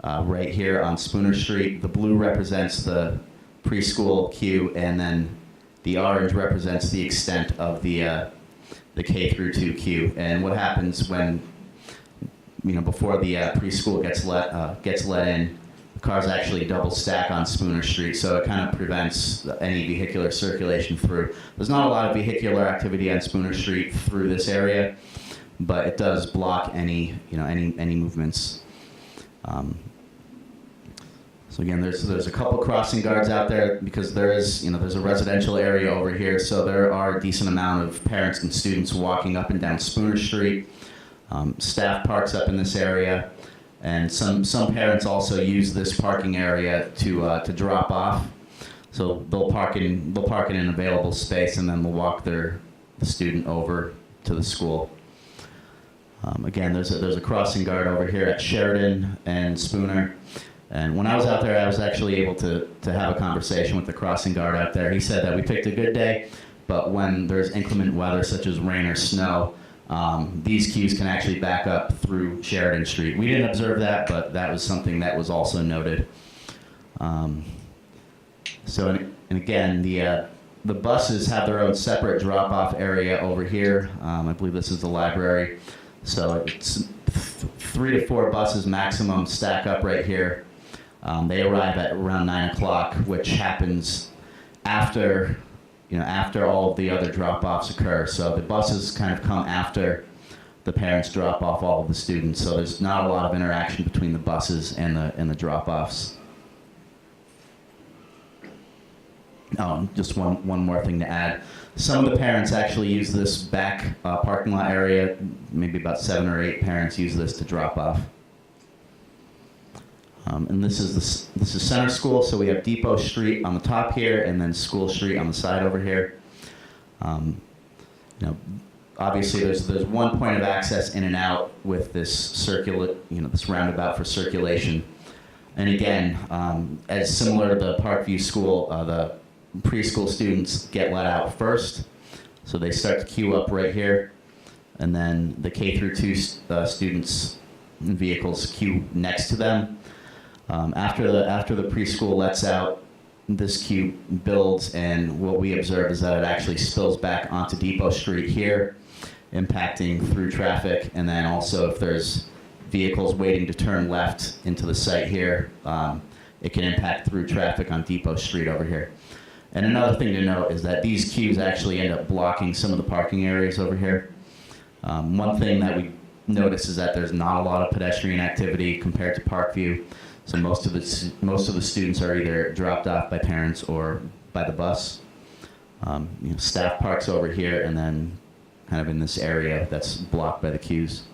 right here on Spooner Street. The blue represents the preschool queue, and then the orange represents the extent of the K through 2 queue. And what happens when, before the preschool gets let in, the cars actually double stack on Spooner Street, so it kind of prevents any vehicular circulation through. There's not a lot of vehicular activity on Spooner Street through this area, but it does block any movements. So again, there's a couple crossing guards out there because there's a residential area over here, so there are a decent amount of parents and students walking up and down Spooner Street. Staff parks up in this area, and some parents also use this parking area to drop off. So they'll park in an available space, and then they'll walk the student over to the school. Again, there's a crossing guard over here at Sheridan and Spooner. And when I was out there, I was actually able to have a conversation with the crossing guard out there. He said that we picked a good day but when there's inclement weather such as rain or snow, these queues can actually back up through Sheridan Street. We didn't observe that, but that was something that was also noted. And again, the buses have their own separate drop-off area over here. I believe this is the library. So it's 3 to 4 buses maximum stack up right here. They arrive at around 9 o'clock, which happens after all of the other drop-offs occur. So the buses kind of come after the parents drop off all of the students. So there's not a lot of interaction between the buses and the drop-offs. Oh, just one more thing to add. Some of the parents actually use this back parking lot area. Maybe about 7 or 8 parents use this to drop off. And this is Center School, so we have Depot Street on the top here, and then School Street on the side over here. Obviously there's one point of access in and out with this this roundabout for circulation. And again, as similar to the Parkview School, the preschool students get let out first, so they start to queue up right here, and then the K through 2 students and vehicles queue next to them. After the preschool lets out, this queue builds, and what we observe is that it actually spills back onto Depot Street here, impacting through traffic, and then also if there's vehicles waiting to turn left into the site here, it can impact through traffic on Depot Street over here. And another thing to note is that these queues actually end up blocking some of the parking areas over here. One thing that we notice is that there's not a lot of pedestrian activity compared to Parkview. So most of the students are either dropped off by parents or by the bus. Staff parks over here, and then kind of in this area that's blocked by the queues.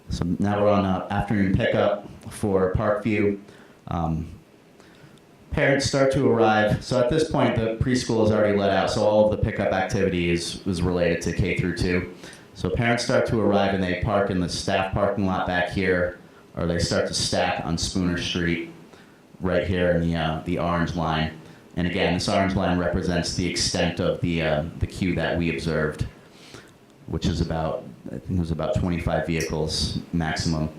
So now we're on afternoon pickup for Parkview. Parents start to arrive. So at this point, the preschool is already let out, so all of the pickup activity is related to K through 2. So parents start to arrive and they park in the staff parking lot back here, or they start to stack on Spooner Street right here in the orange line. And again, this orange line represents the extent of the queue that we observed, which is I think it was about 25 vehicles maximum.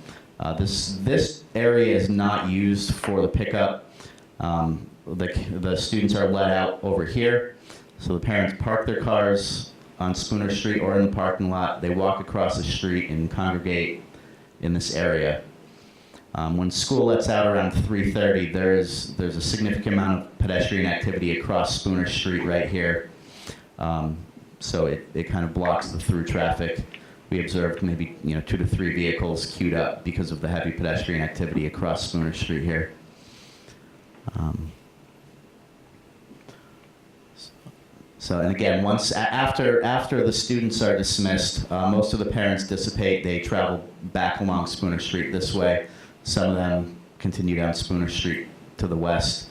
This area is not used for the pickup. The students are let out over here, so the parents park their cars on Spooner Street or in the parking lot. They walk across the street and congregate in this area. When school lets out around 3:30, there's a significant amount of pedestrian activity across Spooner Street right here. So it kind of blocks the through traffic. We observed maybe 2 to 3 vehicles queued up because of the heavy pedestrian activity across Spooner Street here. And again, once after the students are dismissed, most of the parents dissipate. They travel back along Spooner Street this way. Some of them continue down Spooner Street to the west.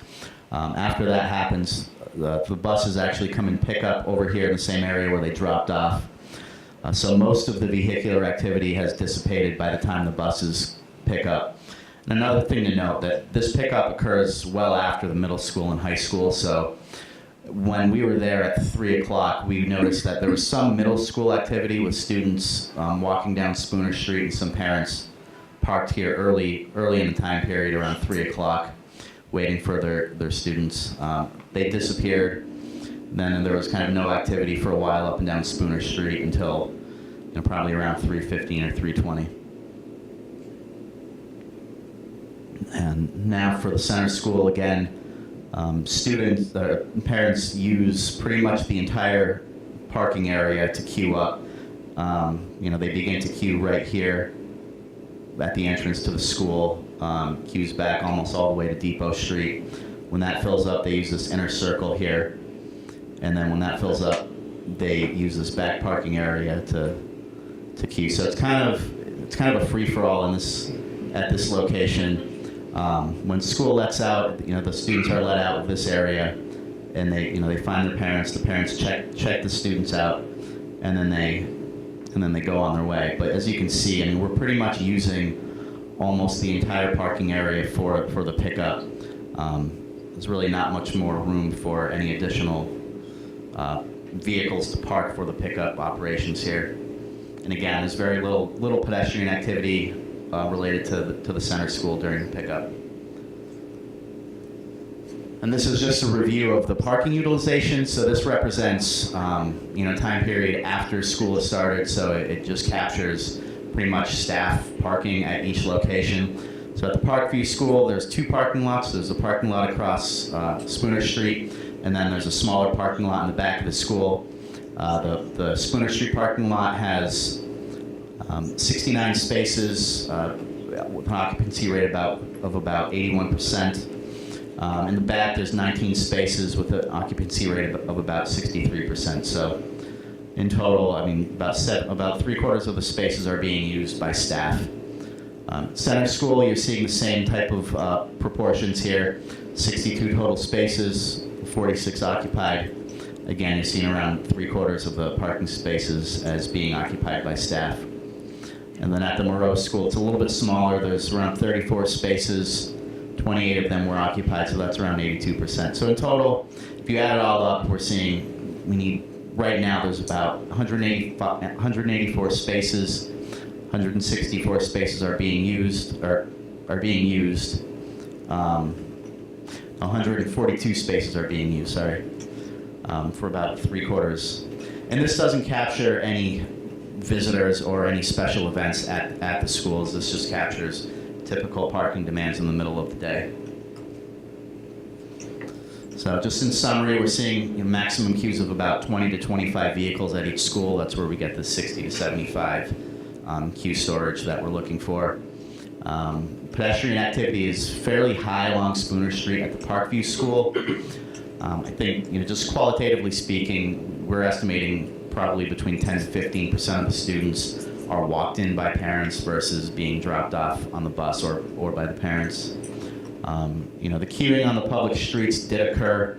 After that happens, the buses actually come and pick up over here in the same area where they dropped off. So most of the vehicular activity has dissipated by the time the buses pick up. And another thing to note, that this pickup occurs well after the middle school and high school. So when we were there at 3 o'clock, we noticed that there was some middle school activity with students walking down Spooner Street, and some parents parked here early in the time period around 3 o'clock, waiting for their students. They disappeared. Then there was kind of no activity for a while up and down Spooner Street until probably around 3:15 or 3:20. And now for the center school again, parents use pretty much the entire parking area to queue up. They begin to queue right here at the entrance to the school, queues back almost all the way to Depot Street. When that fills up, they use this inner circle here. And then when that fills up, they use this back parking area to queue. So it's kind of a free-for-all at this location. When school lets out, the students are let out of this area, and they find their parents. The parents check the students out, and then they go on their way. But as you can see, we're pretty much using almost the entire parking area for the pickup. There's really not much more room for any additional vehicles to park for the pickup operations here. And again, there's very little pedestrian activity related to the center school during pickup. And this is just a review of the parking utilization. So this represents, time period after school has started. So it just captures pretty much staff parking at each location. So at the Parkview School, there's 2 parking lots. There's a parking lot across Spooner Street, and then there's a smaller parking lot in the back of the school. The Spooner Street parking lot has 69 spaces with an occupancy rate of about 81%. In the back, there's 19 spaces with an occupancy rate of about 63%. So in total, about 3/4 of the spaces are being used by staff. Center School, you're seeing the same type of proportions here. 62 total spaces, 46 occupied. Again, you're seeing around 3/4 of the parking spaces as being occupied by staff. And then at the Moreau School, it's a little bit smaller. There's around 34 spaces. 28 of them were occupied, so that's around 82%. So in total, if you add it all up, we're seeing right now there's about 184 spaces. 164 spaces are being used, 142 spaces are being used, for about 3/4. And this doesn't capture any visitors or any special events at the schools. This just captures typical parking demands in the middle of the day. So just in summary, we're seeing maximum queues of about 20 to 25 vehicles at each school. That's where we get the 60 to 75 queue storage that we're looking for. Pedestrian activity is fairly high along Spooner Street at the Parkview School. I think, just qualitatively speaking, we're estimating probably between 10 to 15% of the students are walked in by parents versus being dropped off on the bus or by the parents. The queuing on the public streets did occur.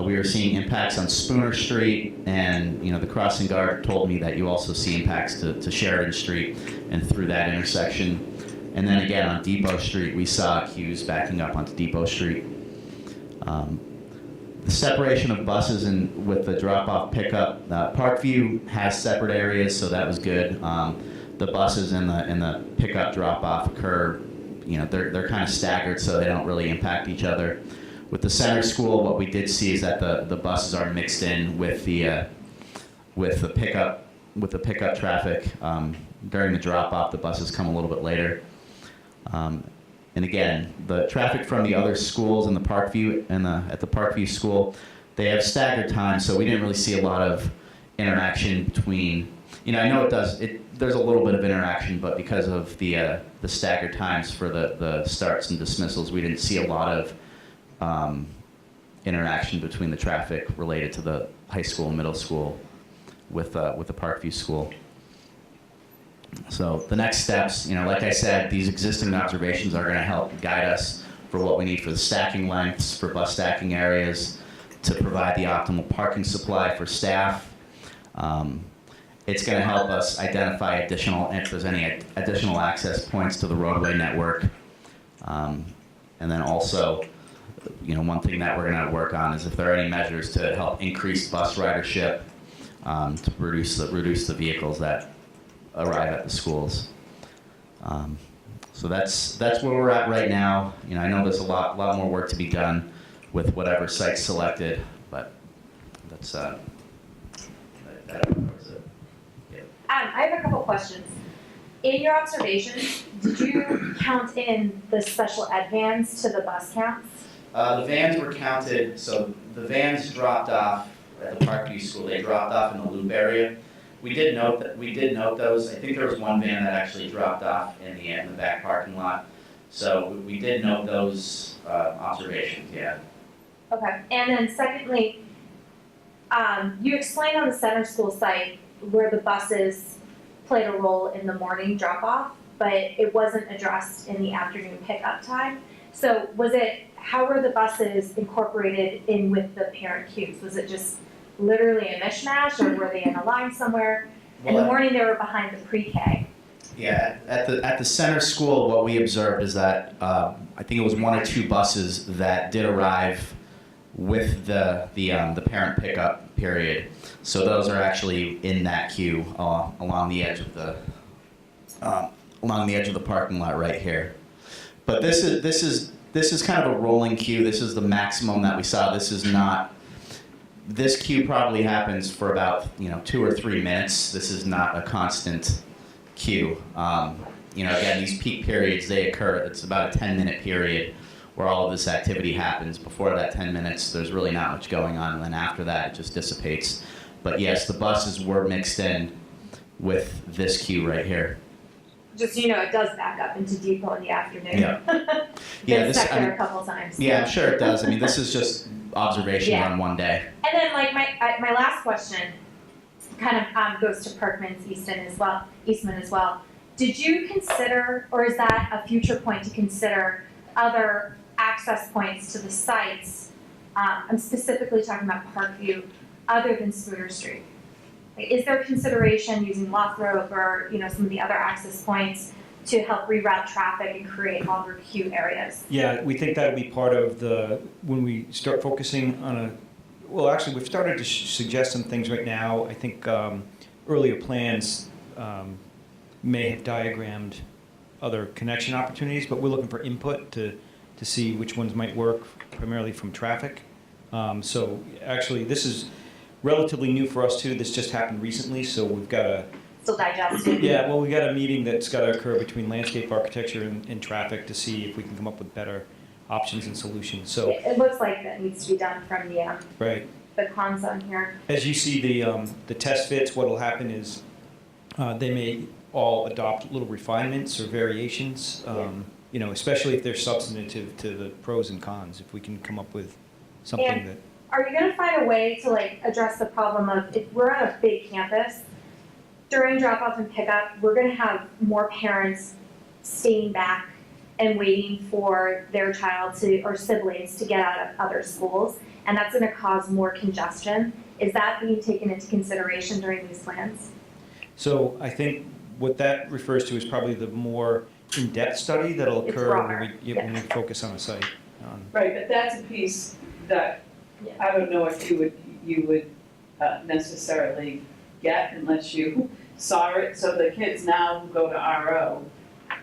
We were seeing impacts on Spooner Street, and the crossing guard told me that you also see impacts to Sheridan Street and through that intersection. And then again on Depot Street, we saw queues backing up onto Depot Street. The separation of buses and with the drop-off pickup, Parkview has separate areas, so that was good. The buses and the pickup drop-off occur, they're kind of staggered, so they don't really impact each other. With the center school, what we did see is that the buses are mixed in with the pickup traffic. During the drop-off, the buses come a little bit later. And again, the traffic from the other schools in the Parkview at the Parkview School, they have staggered times, so we didn't really see a lot of interaction between. I know there's a little bit of interaction, but because of the staggered times for the starts and dismissals, we didn't see a lot of interaction between the traffic related to the high school and middle school with the Parkview School. So the next steps, like I said, these existing observations are going to help guide us for what we need for the stacking lengths, for bus stacking areas, to provide the optimal parking supply for staff. It's going to help us identify if there's any additional access points to the roadway network. And then also, one thing that we're going to work on is if there are any measures to help increase bus ridership, to reduce the vehicles that arrive at the schools. So that's where we're at right now. I know there's a lot more work to be done with whatever site's selected, but that's that covers it. Yeah. I have a couple questions. In your observations, did you count in the special ed vans to the bus counts? The vans were counted, so the vans dropped off at the Parkview School. They dropped off in the loop area. We did note those. I think there was one van that actually dropped off in the back parking lot. So we did note those observations, yeah. Okay, and then secondly, you explained on the center school site where the buses played a role in the morning drop-off, but it wasn't addressed in the afternoon pickup time. So how were the buses incorporated in with the parent queues? Was it just literally a mishmash, or were they in a line somewhere? In the morning, they were behind the pre-K. Yeah, at the center school, what we observed is that I think it was 1 or 2 buses that did arrive with the parent pickup period. So those are actually in that queue along the edge of the parking lot right here. But this is kind of a rolling queue. This is the maximum that we saw. This queue probably happens for about 2 or 3 minutes. This is not a constant queue. Again, these peak periods, they occur. It's about a 10-minute period where all of this activity happens. Before that 10 minutes, there's really not much going on, and then after that, it just dissipates. But yes, the buses were mixed in with this queue right here. Just so you know, it does back up into Depot in the afternoon. Yeah. Been stuck there a couple times. Yeah, I'm sure it does. I mean, this is just observations on one day. And then like my last question kind of goes to Perkman's Easton as well, Eastman as well. Did you consider, or is that a future point to consider other access points to the sites? I'm specifically talking about Parkview, other than Spooner Street. Like, is there consideration using Lothrop or some of the other access points to help reroute traffic and create longer queue areas? Yeah, we think that'll be part of when we start focusing on well, actually, we've started to suggest some things right now. I think earlier plans may have diagrammed other connection opportunities, but we're looking for input to see which ones might work, primarily from traffic. So actually, this is relatively new for us too. This just happened recently, so we've got Still digesting? Yeah, well, we got a meeting that's got to occur between landscape architecture and traffic to see if we can come up with better options and solutions. So It looks like that needs to be done from right. the cons on here. As you see the test fits, what will happen is they may all adopt little refinements or variations, especially if they're substantive to the pros and cons. If we can come up with something And that. are you going to find a way to address the problem of, if we're on a big campus, during drop off and pickup, we're going to have more parents staying back and waiting for their child or siblings to get out of other schools, and that's going to cause more congestion. Is that being taken into consideration during these plans? So I think what that refers to is probably the more in-depth study that'll It's occur broader, when we focus on a site. Right, but that's a piece that I don't know if you would necessarily get unless you saw it. So the kids now who go to RO,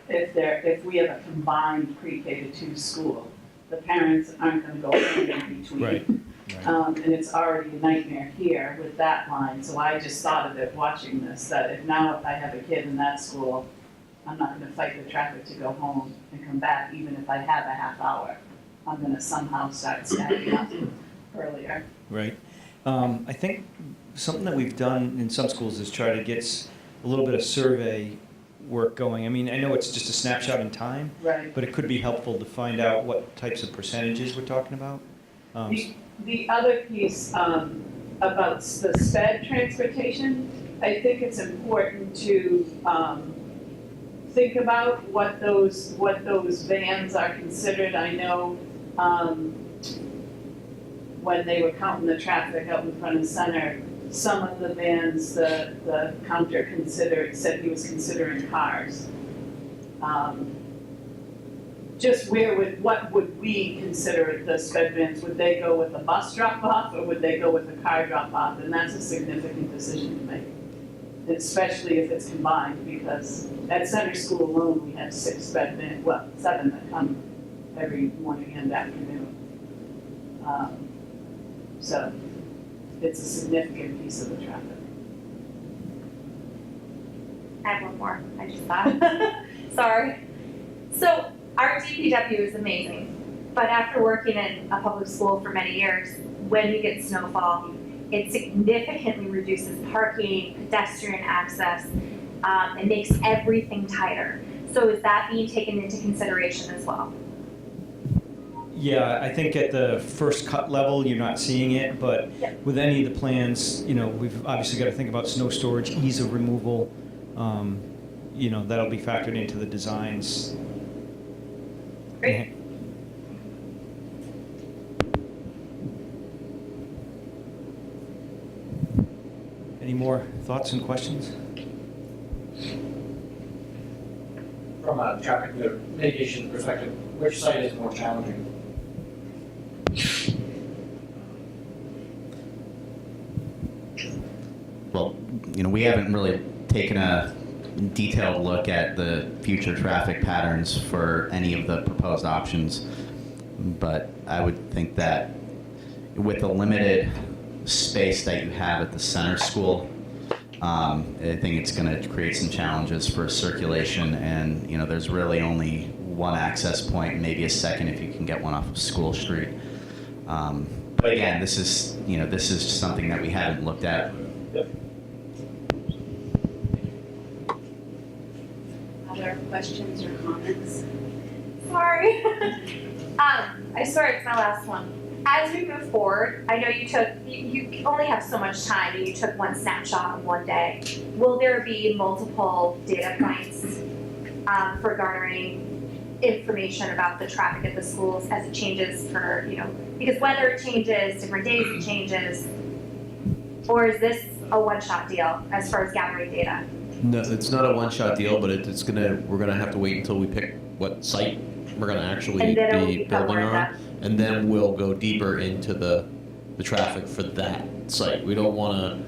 if we have a combined pre-K to 2 school, the parents aren't gonna go in between. Right. And it's already a nightmare here with that line, so I just thought of it watching this, that if I have a kid in that school, I'm not gonna fight the traffic to go home and come back, even if I have a half hour. I'm gonna somehow start stacking up earlier. Right. I think something that we've done in some schools is try to get a little bit of survey work going. I mean, I know it's just a snapshot in time, Right. but it could be helpful to find out what types of percentages we're talking about. The other piece about the sped transportation, I think it's important to think about what those vans are considered. I know when they were counting the traffic out in front of Center, some of the vans, the counter said he was considering cars. Just what would we consider the sped vans? Would they go with a bus drop-off or would they go with a car drop-off? And that's a significant decision to make, especially if it's combined, because at Center School alone, we have 6 sped vans, 7 that come every morning and afternoon. So it's a significant piece of the traffic. I have one more, I just thought. Sorry. So our DPW is amazing, but after working in a public school for many years, when we get snowfall, it significantly reduces parking, pedestrian access, and makes everything tighter. So is that being taken into consideration as well? Yeah, I think at the first cut level, you're not seeing it, but with any of the plans, we've obviously got to think about snow storage, ease of removal. That'll be factored into the designs. Great. Any more thoughts and questions? from a traffic mitigation perspective, which site is more challenging? Well, we haven't really taken a detailed look at the future traffic patterns for any of the proposed options, but I would think that with the limited space that you have at the center school, I think it's going to create some challenges for circulation, and there's really only one access point, maybe a second if you can get one off of School Street. But again, this is just something that we haven't looked at. Other questions or comments? Sorry. I swear it's my last one. As we move forward, I know you only have so much time and you took one snapshot of one day. Will there be multiple data points for garnering information about the traffic at the schools as it changes because weather changes, different days it changes? Or is this a one-shot deal as far as gathering data? No, it's not a one-shot deal, but we're gonna have to wait until we pick what site we're gonna actually And then it will be become building more on, in-depth. and then we'll go deeper into the traffic for that site. We don't wanna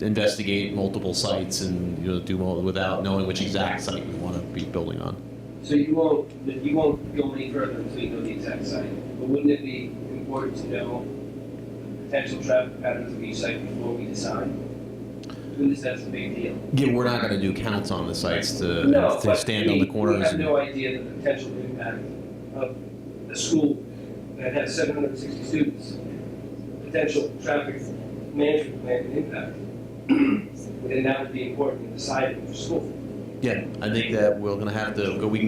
investigate multiple sites and do all without knowing which exact site we wanna be building on. So you won't go any further until you know the exact site, but wouldn't it be important to know potential traffic patterns of each site before we decide? At least that's a big deal. Yeah, we're not gonna do counts on the sites to But stand on the corners. We have and- no idea the potential impact of a school that has 760 students, potential traffic management plan and impact. And that would be important in deciding for school. Yeah, I think that we're gonna have to go. We're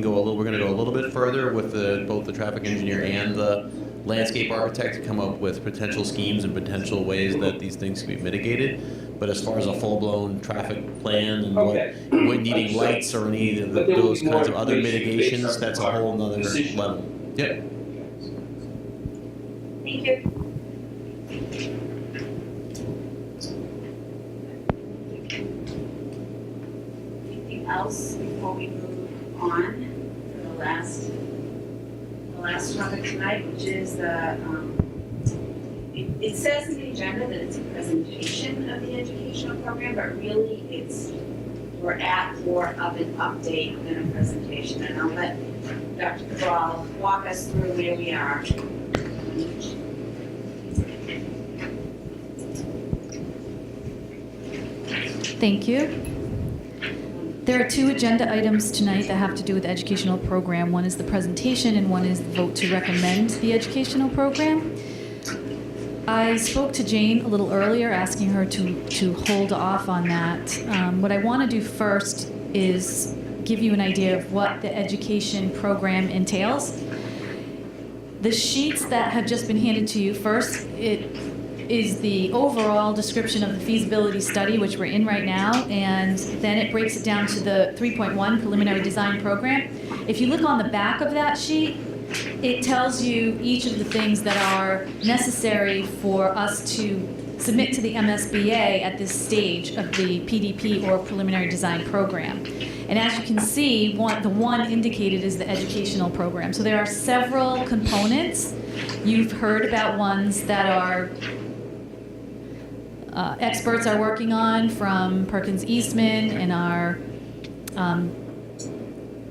gonna go a little bit further with both the traffic engineer and the landscape architect to come up with potential schemes and potential ways that these things can be mitigated. But as far as a full-blown traffic plan and Okay. what needing lights or any of But there will those be kinds more of other information based mitigations, on that's a our whole nother decision. level. Yep. Thank you. Anything else before we move on to the last topic tonight, which is it says in the agenda that it's a presentation of the educational program, but really we're at more of an update than a presentation. And I'll let Dr. Cabral walk us through where we are. Thank you. There are two agenda items tonight that have to do with the educational program. One is the presentation and one is the vote to recommend the educational program. I spoke to Jane a little earlier, asking her to hold off on that. What I want to do first is give you an idea of what the education program entails. The sheets that have just been handed to you, first, it is the overall description of the feasibility study, which we're in right now, and then it breaks it down to the 3.1 preliminary design program. If you look on the back of that sheet, it tells you each of the things that are necessary for us to submit to the MSBA at this stage of the PDP or preliminary design program. And as you can see, the one indicated is the educational program. So there are several components. You've heard about ones that are experts are working on from Perkins Eastman and our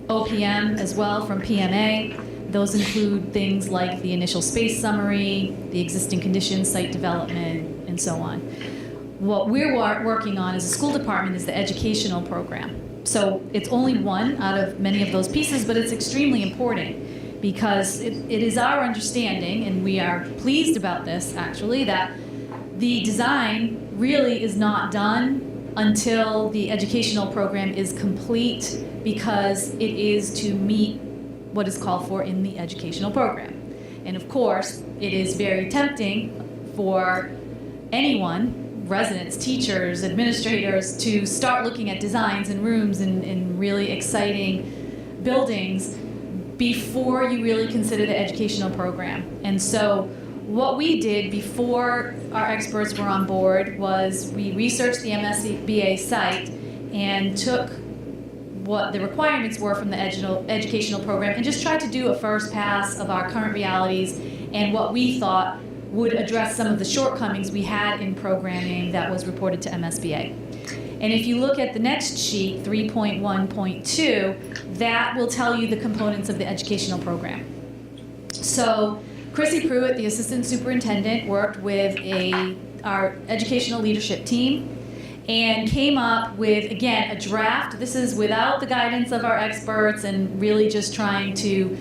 OPM as well from PMA. Those include things like the initial space summary, the existing conditions, site development, and so on. What we're working on as a school department is the educational program. So it's only one out of many of those pieces, but it's extremely important because it is our understanding, and we are pleased about this actually, that the design really is not done until the educational program is complete, because it is to meet what is called for in the educational program. And of course, it is very tempting for anyone, residents, teachers, administrators, to start looking at designs and rooms and really exciting buildings before you really consider the educational program. And so what we did before our experts were on board was we researched the MSBA site and took what the requirements were from the educational program and just tried to do a first pass of our current realities and what we thought would address some of the shortcomings we had in programming that was reported to MSBA. And if you look at the next sheet, 3.1.2, that will tell you the components of the educational program. So Chrissy Pruitt, the assistant superintendent, worked with our educational leadership team and came up with, again, a draft. This is without the guidance of our experts and really just trying to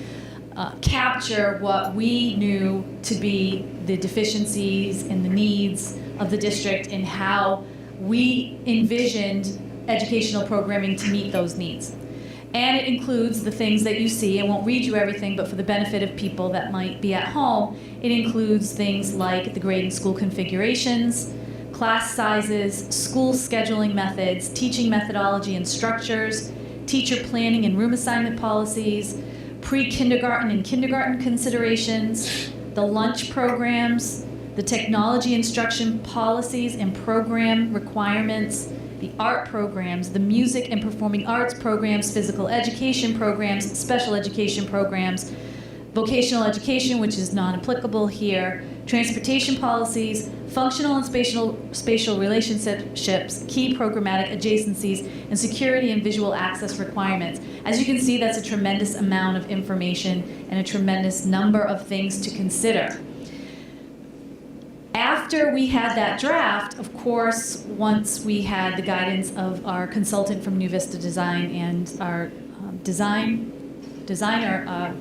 capture what we knew to be the deficiencies and the needs of the district and how we envisioned educational programming to meet those needs. And it includes the things that you see. I won't read you everything, but for the benefit of people that might be at home, it includes things like the grade and school configurations, class sizes, school scheduling methods, teaching methodology and structures, teacher planning and room assignment policies, pre-kindergarten and kindergarten considerations, the lunch programs, the technology instruction policies and program requirements, the art programs, the music and performing arts programs, physical education programs, special education programs, vocational education, which is non-applicable here, transportation policies, functional and spatial relationships, key programmatic adjacencies, and security and visual access requirements. As you can see, that's a tremendous amount of information and a tremendous number of things to consider. After we had that draft, of course, once we had the guidance of our consultant from New Vista Design and our designer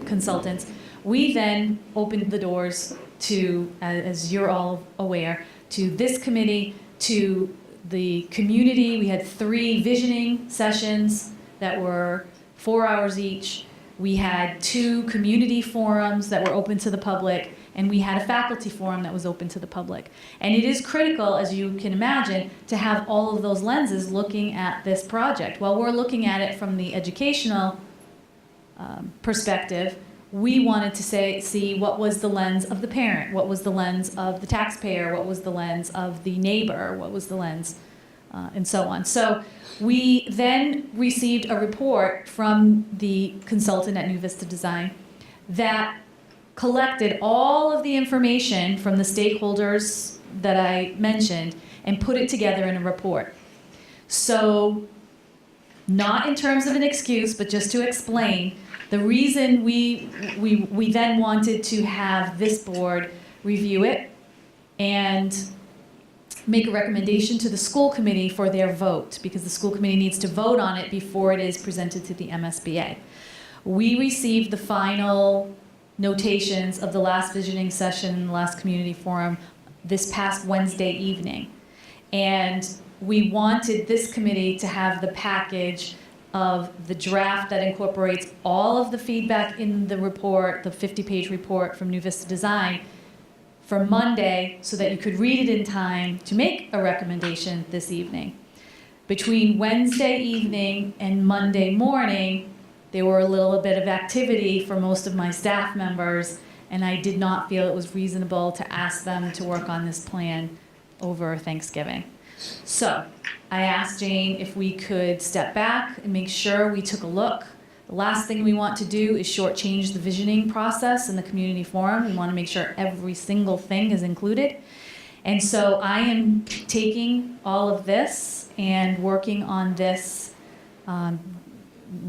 consultants, we then opened the doors to, as you're all aware, to this committee, to the community. We had 3 visioning sessions that were 4 hours each. We had 2 community forums that were open to the public, and we had a faculty forum that was open to the public. And it is critical, as you can imagine, to have all of those lenses looking at this project. While we're looking at it from the educational perspective, we wanted to see what was the lens of the parent, what was the lens of the taxpayer, what was the lens of the neighbor, what was the lens, and so on. So we then received a report from the consultant at New Vista Design that collected all of the information from the stakeholders that I mentioned and put it together in a report. So, not in terms of an excuse, but just to explain, the reason we then wanted to have this board review it and make a recommendation to the school committee for their vote, because the school committee needs to vote on it before it is presented to the MSBA. We received the final notations of the last visioning session, the last community forum, this past Wednesday evening. And we wanted this committee to have the package of the draft that incorporates all of the feedback in the report, the 50-page report from New Vista Design, for Monday, so that you could read it in time to make a recommendation this evening. Between Wednesday evening and Monday morning, there were a little bit of activity for most of my staff members, and I did not feel it was reasonable to ask them to work on this plan over Thanksgiving. So I asked Jane if we could step back and make sure we took a look. The last thing we want to do is shortchange the visioning process in the community forum. We want to make sure every single thing is included. And so I am taking all of this and working on this.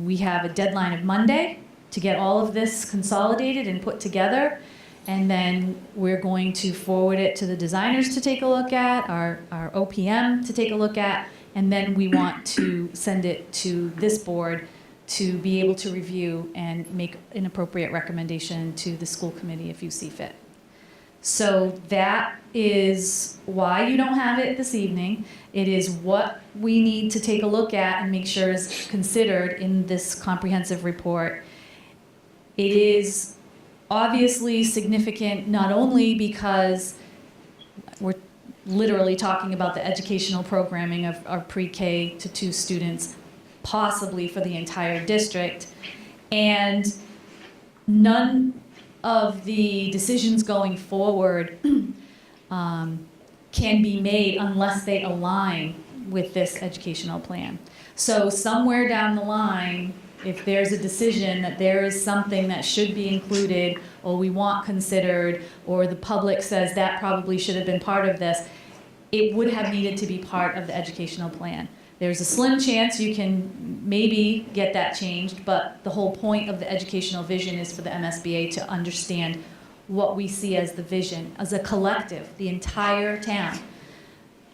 We have a deadline of Monday to get all of this consolidated and put together. And then we're going to forward it to the designers to take a look at, our OPM to take a look at, and then we want to send it to this board to be able to review and make an appropriate recommendation to the school committee if you see fit. So that is why you don't have it this evening. It is what we need to take a look at and make sure is considered in this comprehensive report. It is obviously significant not only because we're literally talking about the educational programming of our pre-K to 2 students, possibly for the entire district, and none of the decisions going forward can be made unless they align with this educational plan. So somewhere down the line, if there's a decision that there is something that should be included, or we want considered, or the public says that probably should have been part of this, it would have needed to be part of the educational plan. There's a slim chance you can maybe get that changed, but the whole point of the educational vision is for the MSBA to understand what we see as the vision, as a collective, the entire town,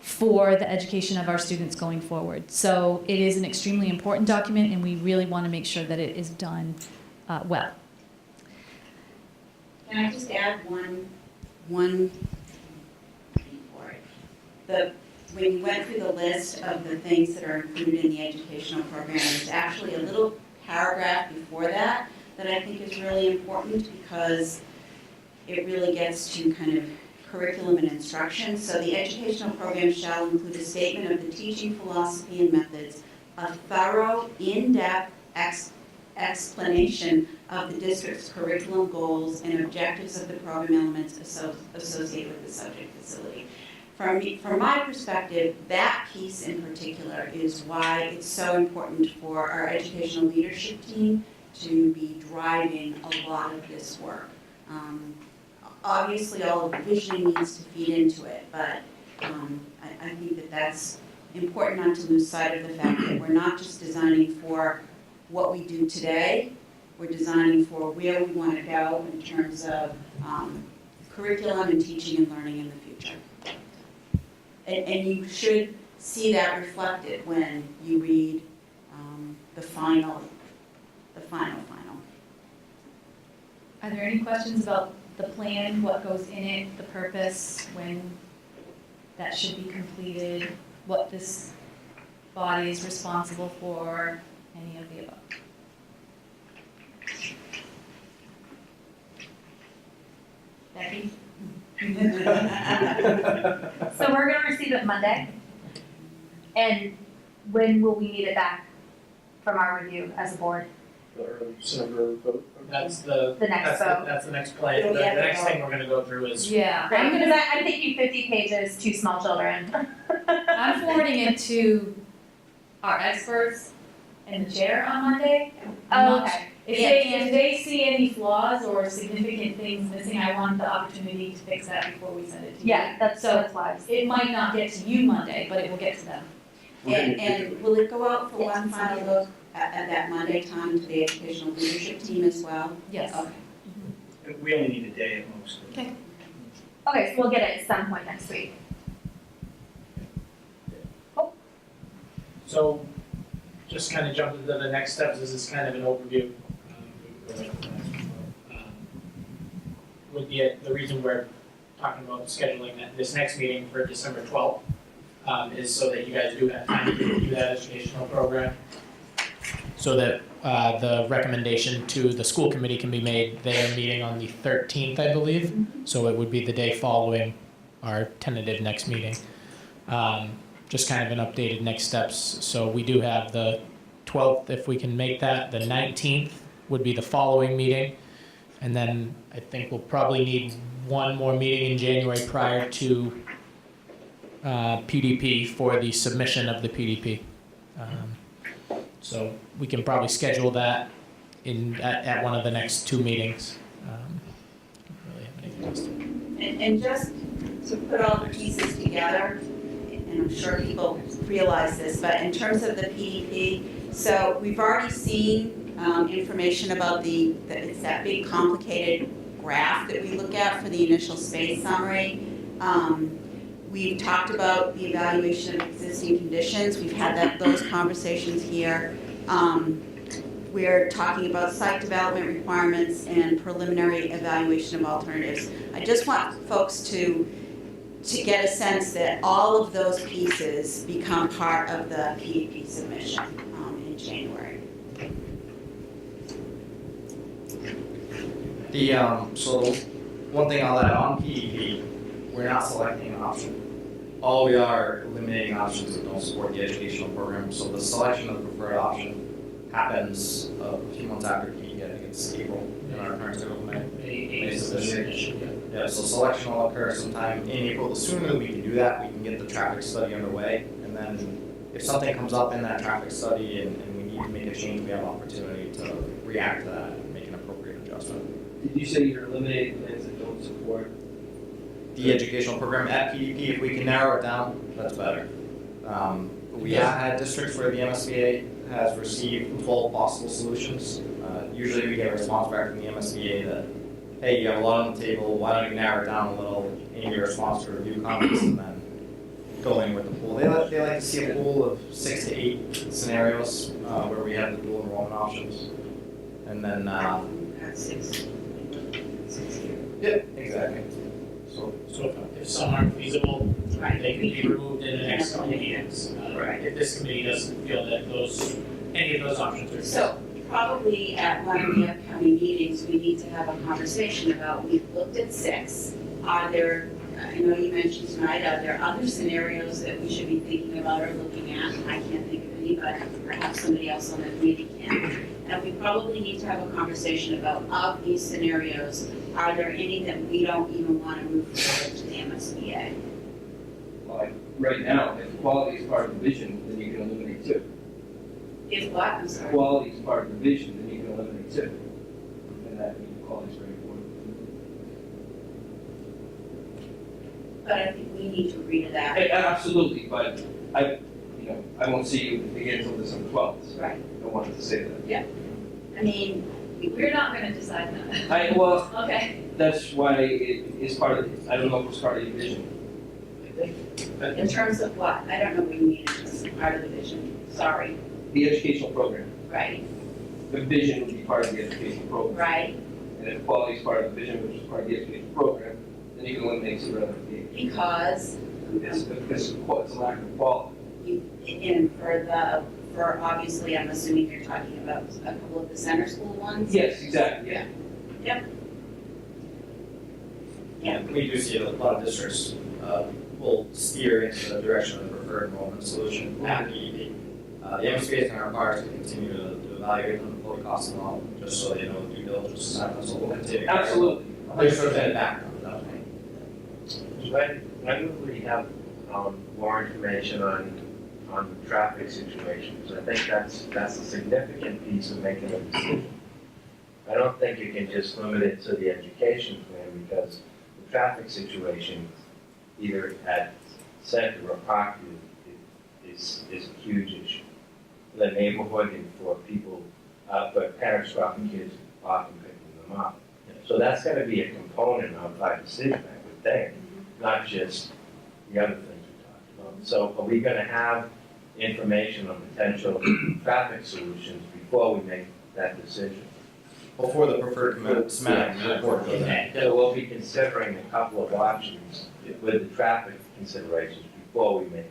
for the education of our students going forward. So it is an extremely important document, and we really want to make sure that it is done well. Can I just add one thing for it? When you went through the list of the things that are included in the educational program, there's actually a little paragraph before that I think is really important, because it really gets to kind of curriculum and instruction. So the educational program shall include a statement of the teaching philosophy and methods, a thorough, in-depth explanation of the district's curriculum goals and objectives of the program elements associated with the subject facility. From my perspective, that piece in particular is why it's so important for our educational leadership team to be driving a lot of this work. Obviously, all of the visioning needs to feed into it, but I think that that's important not to lose sight of the fact that we're not just designing for what we do today, we're designing for where we want to go in terms of curriculum and teaching and learning in the future. And you should see that reflected when you read the final. Are there any questions about the plan, what goes in it, the purpose, when that should be completed, what this body is responsible for, any of the above? Becky? So we're gonna receive it Monday. And when will we need it back from our review as a board? The early December vote. That's the next vote. That's the next plan. The next thing we're gonna go through is Yeah, Right, because I'm thinking 50 pages, 2 small children. I'm forwarding it to our experts in the chair on Monday. I'm Oh, not- okay. If they see any flaws or significant things missing, I want the opportunity to fix that before we send it to you. Yeah, that's wise. It might not get to you Monday, but it will get to them. And will it go out for one final look at that Monday time to the educational leadership team as well? Yes. Okay. We only need a day at most. Okay, so we'll get it at some point next week. So, just kind of jump into the next steps. This is kind of an overview. With the reason we're talking about scheduling this next meeting for December 12th is so that you guys do have time to review that educational program. So that the recommendation to the school committee can be made. They are meeting on the 13th, I believe. So it would be the day following our tentative next meeting. Just kind of an updated next steps. So we do have the 12th, if we can make that. The 19th would be the following meeting. And then I think we'll probably need one more meeting in January prior to PDP for the submission of the PDP. So we can probably schedule that at one of the next 2 meetings. Don't really have anything else to. And just to put all the pieces together, and I'm sure people realize this, but in terms of the PDP, so we've already seen information about it's that big complicated graph that we look at for the initial space summary. We've talked about the evaluation of existing conditions. We've had those conversations here. We're talking about site development requirements and preliminary evaluation of alternatives. I just want folks to get a sense that all of those pieces become part of the PDP submission in January. So one thing I'll add on PEP, we're not selecting an option. All we are eliminating options that don't support the educational program. So the selection of the preferred option happens a few months after PEP. I think it's April in our current schedule. May submission. Yeah, so selection will occur sometime in April. The sooner we can do that, we can get the traffic study underway. And then if something comes up in that traffic study and we need to make a change, we have opportunity to react to that and make an appropriate adjustment. Did you say you're eliminating plans that don't support? The educational program at PDP, if we can narrow it down, that's better. We have had districts where the MSBA has received 12 possible solutions. Usually we get a response back from the MSBA that, hey, you have a lot on the table, why don't you narrow it down a little in your response to review comments and then go in with the pool. They like to see a pool of 6 to 8 scenarios where we have the dual enrollment options. And then, At 6. yeah, exactly. So if some aren't feasible, Right. they could be removed in the next couple of meetings. If this committee doesn't feel that any of those options are. So probably at one of the upcoming meetings, we need to have a conversation about, we've looked at 6. Are there, I know you mentioned tonight, are there other scenarios that we should be thinking about or looking at? I can't think of any, but perhaps somebody else on the committee can. And we probably need to have a conversation about, of these scenarios, are there any that we don't even want to move forward to the MSBA? Like, right now, if quality is part of the vision, then you can eliminate 2. If what, I'm If sorry? quality is part of the vision, then you can eliminate 2. And that means quality is very important. But I think we need to agree to that. Absolutely, but I won't see you again until December 12th. Right. I wanted to say that. I mean, We're not gonna decide that. Well, Okay. that's why it is part of, I don't know if it's part of your vision. in terms of what? I don't know what you mean in terms of part of the vision. Sorry. The educational program, Right, the vision would be part of the educational program. right. And if quality is part of the vision, which is part of the educational program, then you can eliminate 2 rather than 8. Because, It's because it's a lack of quality. for obviously, I'm assuming you're talking about a couple of the center school ones? Yes, exactly, yeah. Yeah. And we do see a lot of districts will steer into the direction of the preferred enrollment solution at PEP. The MSBA is going to require us to continue to evaluate them, pull the cost model, just so they know the due diligence is happening, so we'll continue. Absolutely. There's sort of that background, definitely. When will we have more information on the traffic situations? I think that's a significant piece of making a decision. I don't think you can just limit it to the education plan because the traffic situation, either at Center or Parkview, is a huge issue. For the neighborhood and for people, for parents dropping kids off and picking them up. So that's going to be a component of our decision, I would think, not just the other things we talked about. So are we going to have information on potential traffic solutions before we make that decision? Before the preferred schematic report goes in. So we'll be considering a couple of options with the traffic considerations before we make.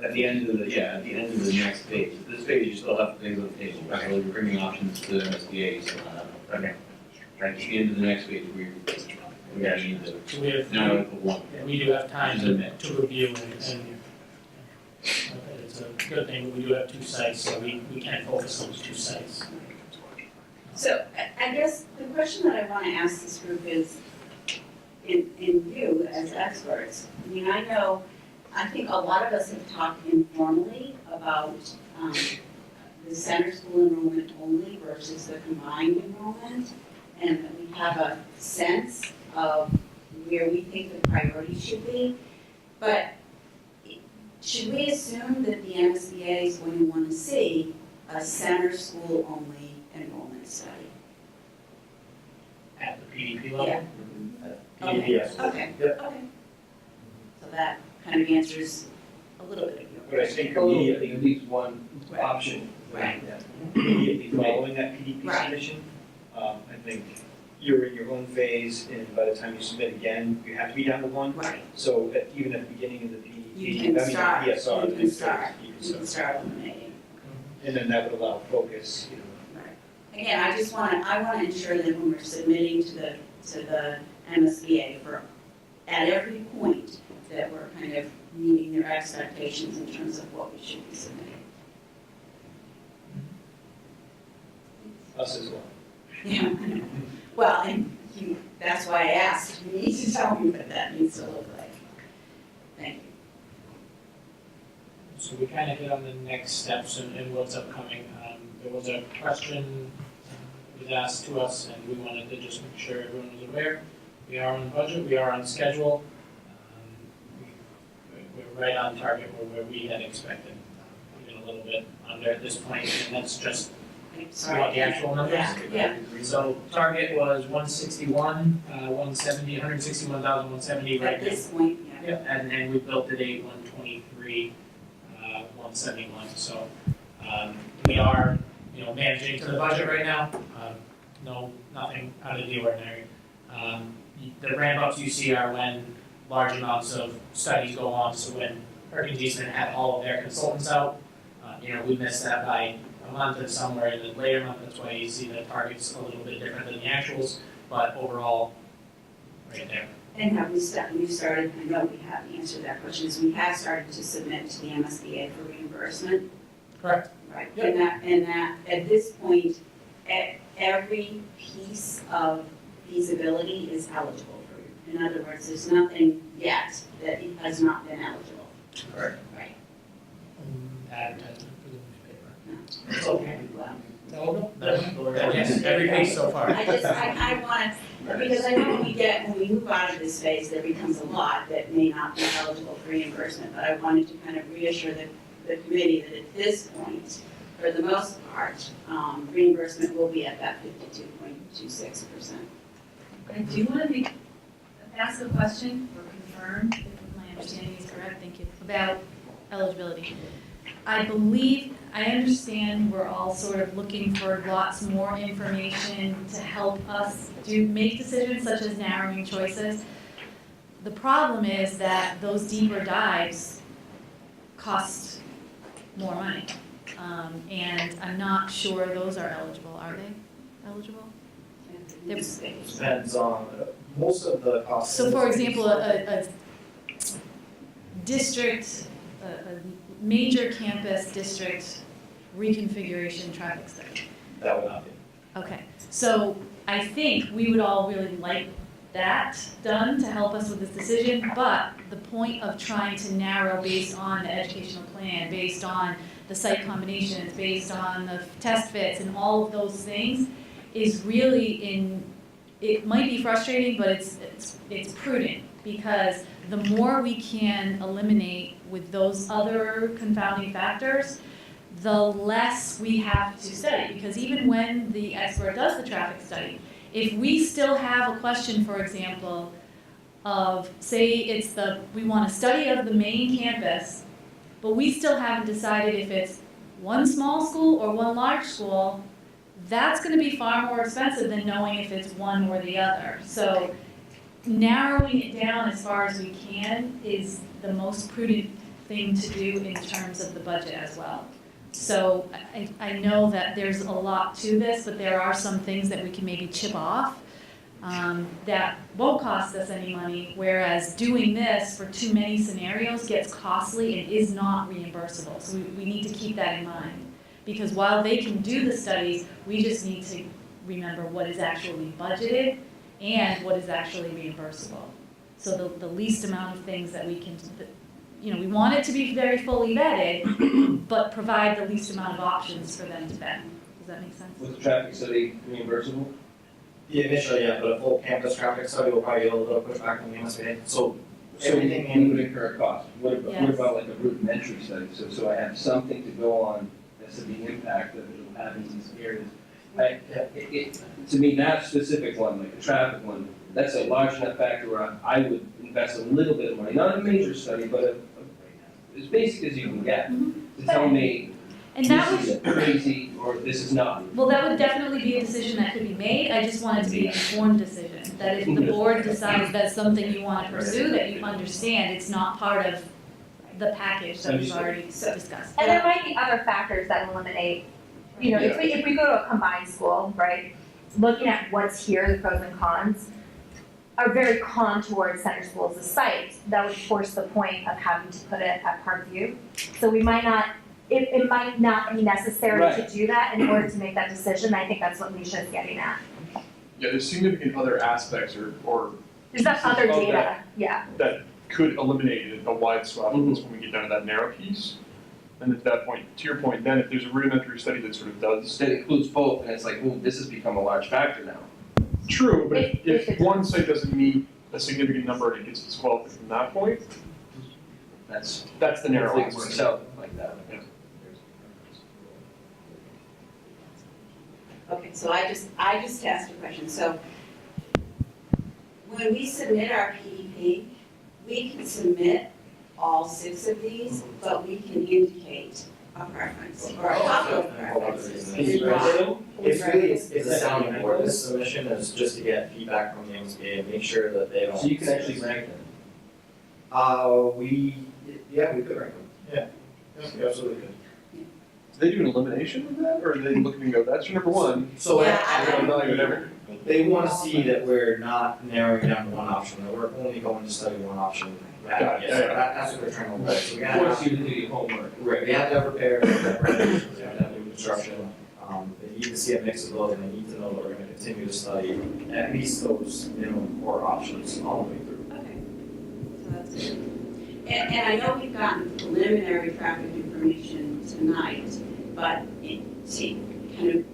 At the end of the next page. This page, you still have things on the table. So you're bringing options to the MSBA, you still have. Okay. At the end of the next page, we need to So we have, now Article 1. and we do have time to review and it's a good thing, but we do have 2 sites, so we can focus on those 2 sites. So I guess the question that I want to ask this group is, in you as experts, I mean, I think a lot of us have talked informally about the center school enrollment only versus the combined enrollment, and we have a sense of where we think the priorities should be. But should we assume that the MSBA is going to want to see a center school only enrollment study? At the PDP level? Yeah. PDP, yes. Okay, Yep. okay. So that kind of answers a little bit of your But I think immediately, at least one option. Right. Immediately following that PDP Right. submission, I think you're in your own phase, and by the time you submit again, you have to be down to 1. Right. So even at the beginning of the PDP, You can start, the PSR, you can start, you can you can start eliminating. and then that would allow focus, Again, I want to ensure that when we're submitting to the MSBA at every point, that we're kind of meeting their expectations in terms of what we should be submitting. us as well. Yeah, well, and that's why I asked, you need to tell me what that needs to look like. Thank you. So we kind of hit on the next steps and what's upcoming. There was a question that was asked to us, and we wanted to just make sure everyone was aware. We are on budget, we are on schedule. We're right on target where we had expected, even a little bit under at this point, and that's just what the actual numbers. Yeah. So target was 161, 170, 161,170 right At now. this point, yeah. Yep, and we built it at 123, 171, so, we are, managing to the budget right now. Nothing out of the ordinary. The ramp ups you see are when large amounts of studies go on, so when Perkins Easton had all of their consultants out, we missed that by a month and somewhere in the later month, that's why you see the targets a little bit different than the actuals, but overall, right there. And have we've started, I know we have answered that question, is we have started to submit to the MSBA for reimbursement. Correct. Right, Yep. and that, at this point, every piece of feasibility is eligible for you. In other words, there's nothing yet that has not been eligible. Correct. Right. Advertisement for the newspaper. It's okay. Well, Yes, every piece so far. I want, because I know when we move out of this phase, there becomes a lot that may not be eligible for reimbursement, but I wanted to kind of reassure the committee that at this point, for the most part, reimbursement will be at that 52.26%. I do want to ask a question or confirm if my understanding is correct, thank you, about eligibility. I understand we're all sort of looking for lots more information to help us make decisions such as narrowing choices. The problem is that those deeper dives cost more money. And I'm not sure those are eligible. Are they eligible? Depends on, most of the costs. So for example, a district, a major campus district reconfiguration traffic study. That would not be. Okay, so I think we would all really like that done to help us with this decision, but the point of trying to narrow based on the educational plan, based on the site combinations, based on the test fits and all of those things is really it might be frustrating, but it's prudent, because the more we can eliminate with those other confounding factors, the less we have to study. Because even when the expert does the traffic study, if we still have a question, for example, of, say we want a study of the main campus, but we still haven't decided if it's one small school or one large school, that's going to be far more expensive than knowing if it's one or the other. So narrowing it down as far as we can is the most prudent thing to do in terms of the budget as well. So I know that there's a lot to this, but there are some things that we can maybe chip off that won't cost us any money, whereas doing this for too many scenarios gets costly and is not reimbursable. So we need to keep that in mind. Because while they can do the studies, we just need to remember what is actually budgeted and what is actually reimbursable. So the least amount of things that we can, we want it to be very fully vetted, but provide the least amount of options for them to vet. Does that make sense? Was the traffic study reimbursable? The initial, yeah, but a full campus traffic study will probably get a little pushback from the MSBA. So So everything we in, would incur a cost. What about like a rudimentary study? So I have something to go on as to the impact that it'll have in these areas. To me, that specific one, like the traffic one, that's a large enough factor where I would invest a little bit of money, not a major study, but as basic as you can get, to tell me And that this is crazy or this is not. Well, that would definitely be a decision that could be made. I just want it to be an informed decision. That if the board decides that's something you want to pursue, that you understand it's not part of the package that we've already discussed. And there might be other factors that eliminate, if we go to a combined school, right? Looking at what's here, the pros and cons, are very contoured center school as a site. That would force the point of having to put it at Parkview. So we might not, it might not be necessary to do that in order to make that decision. I think that's what Misha is getting at. there's significant other aspects or There's that other Of data, that. yeah. that could eliminate a wide swath of this when we get down to that narrow piece. And at that point, to your point, then if there's a rudimentary study that sort of does. That includes both, and it's like, ooh, this has become a large factor now. True, but If if one site doesn't meet a significant number and it gets disqualified from that point, That's, that's the narrow things aspect. works out like that. Okay, so I just asked a question. So when we submit our PDP, we can submit all 6 of these, but we can indicate a preference or a couple of preferences. It's really, it's a sounding board, this submission is just to get feedback from the MSBA and make sure that they don't. So you can actually rank them. We could rank them. Yeah, we absolutely could. Do they do an elimination of that, or are they looking and go, that's your number one? So Yeah, We're gonna evaluate everything. they want to see that we're not narrowing down to one option, that we're only going to study one option. Got it, So yeah. that's what they're trying to avoid. So we Of gotta course, you do your homework. Right, they have to have repairs, they have to have renovations, they have to have new construction. They need to see a mix of those, and they need to know that we're gonna continue to study at least those minimum core options all the way through. Okay, so that's good. And I know we've gotten preliminary traffic information tonight, but to kind of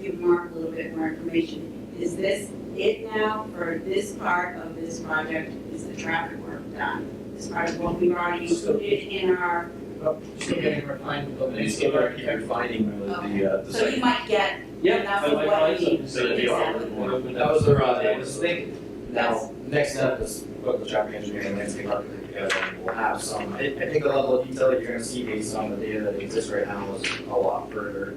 give Mark a little bit more information, is this it now for this part of this project? Is the traffic work done? This part of what we've already included in our, Still getting refined with the They still are refining the so you might get enough of what you need. Exactly. That was they was thinking. Now, next step is put the traffic engineering and landscape architect together, and we'll have some, I think the level of detail that you're gonna see based on the data that exists right now is a lot further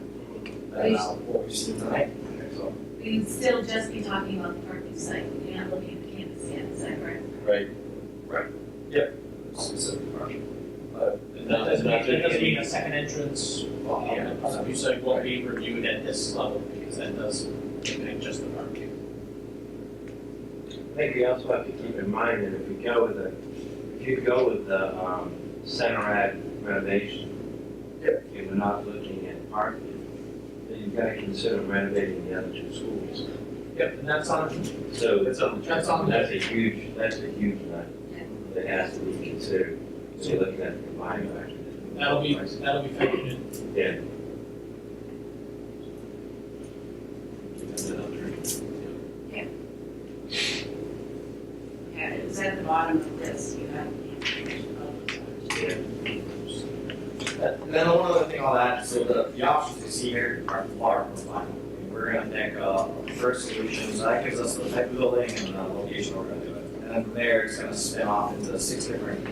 than what we've seen tonight. So, We would still just be talking about the parking site, we're not looking at the campus yet, is that correct? right, yep, specific part. But That doesn't mean a second entrance, yeah, you said will be reviewed at this level, because that does impact just the parking. I think we also have to keep in mind that if you go with the center ag renovation, if you're not looking at parking, then you've got to consider renovating the other 2 schools. Yep, and that's on, So that's that's a huge nut that has to be considered. So you're looking at the combined factor. that'll be factored in. Yeah. Yeah, it was at the bottom of this, you have the information about those. And then one other thing I'll add, so the options you see here are far from final. We're gonna pick a first solution, so that gives us the type of building and the location we're gonna do it. And then from there, it's gonna spin off into 6 different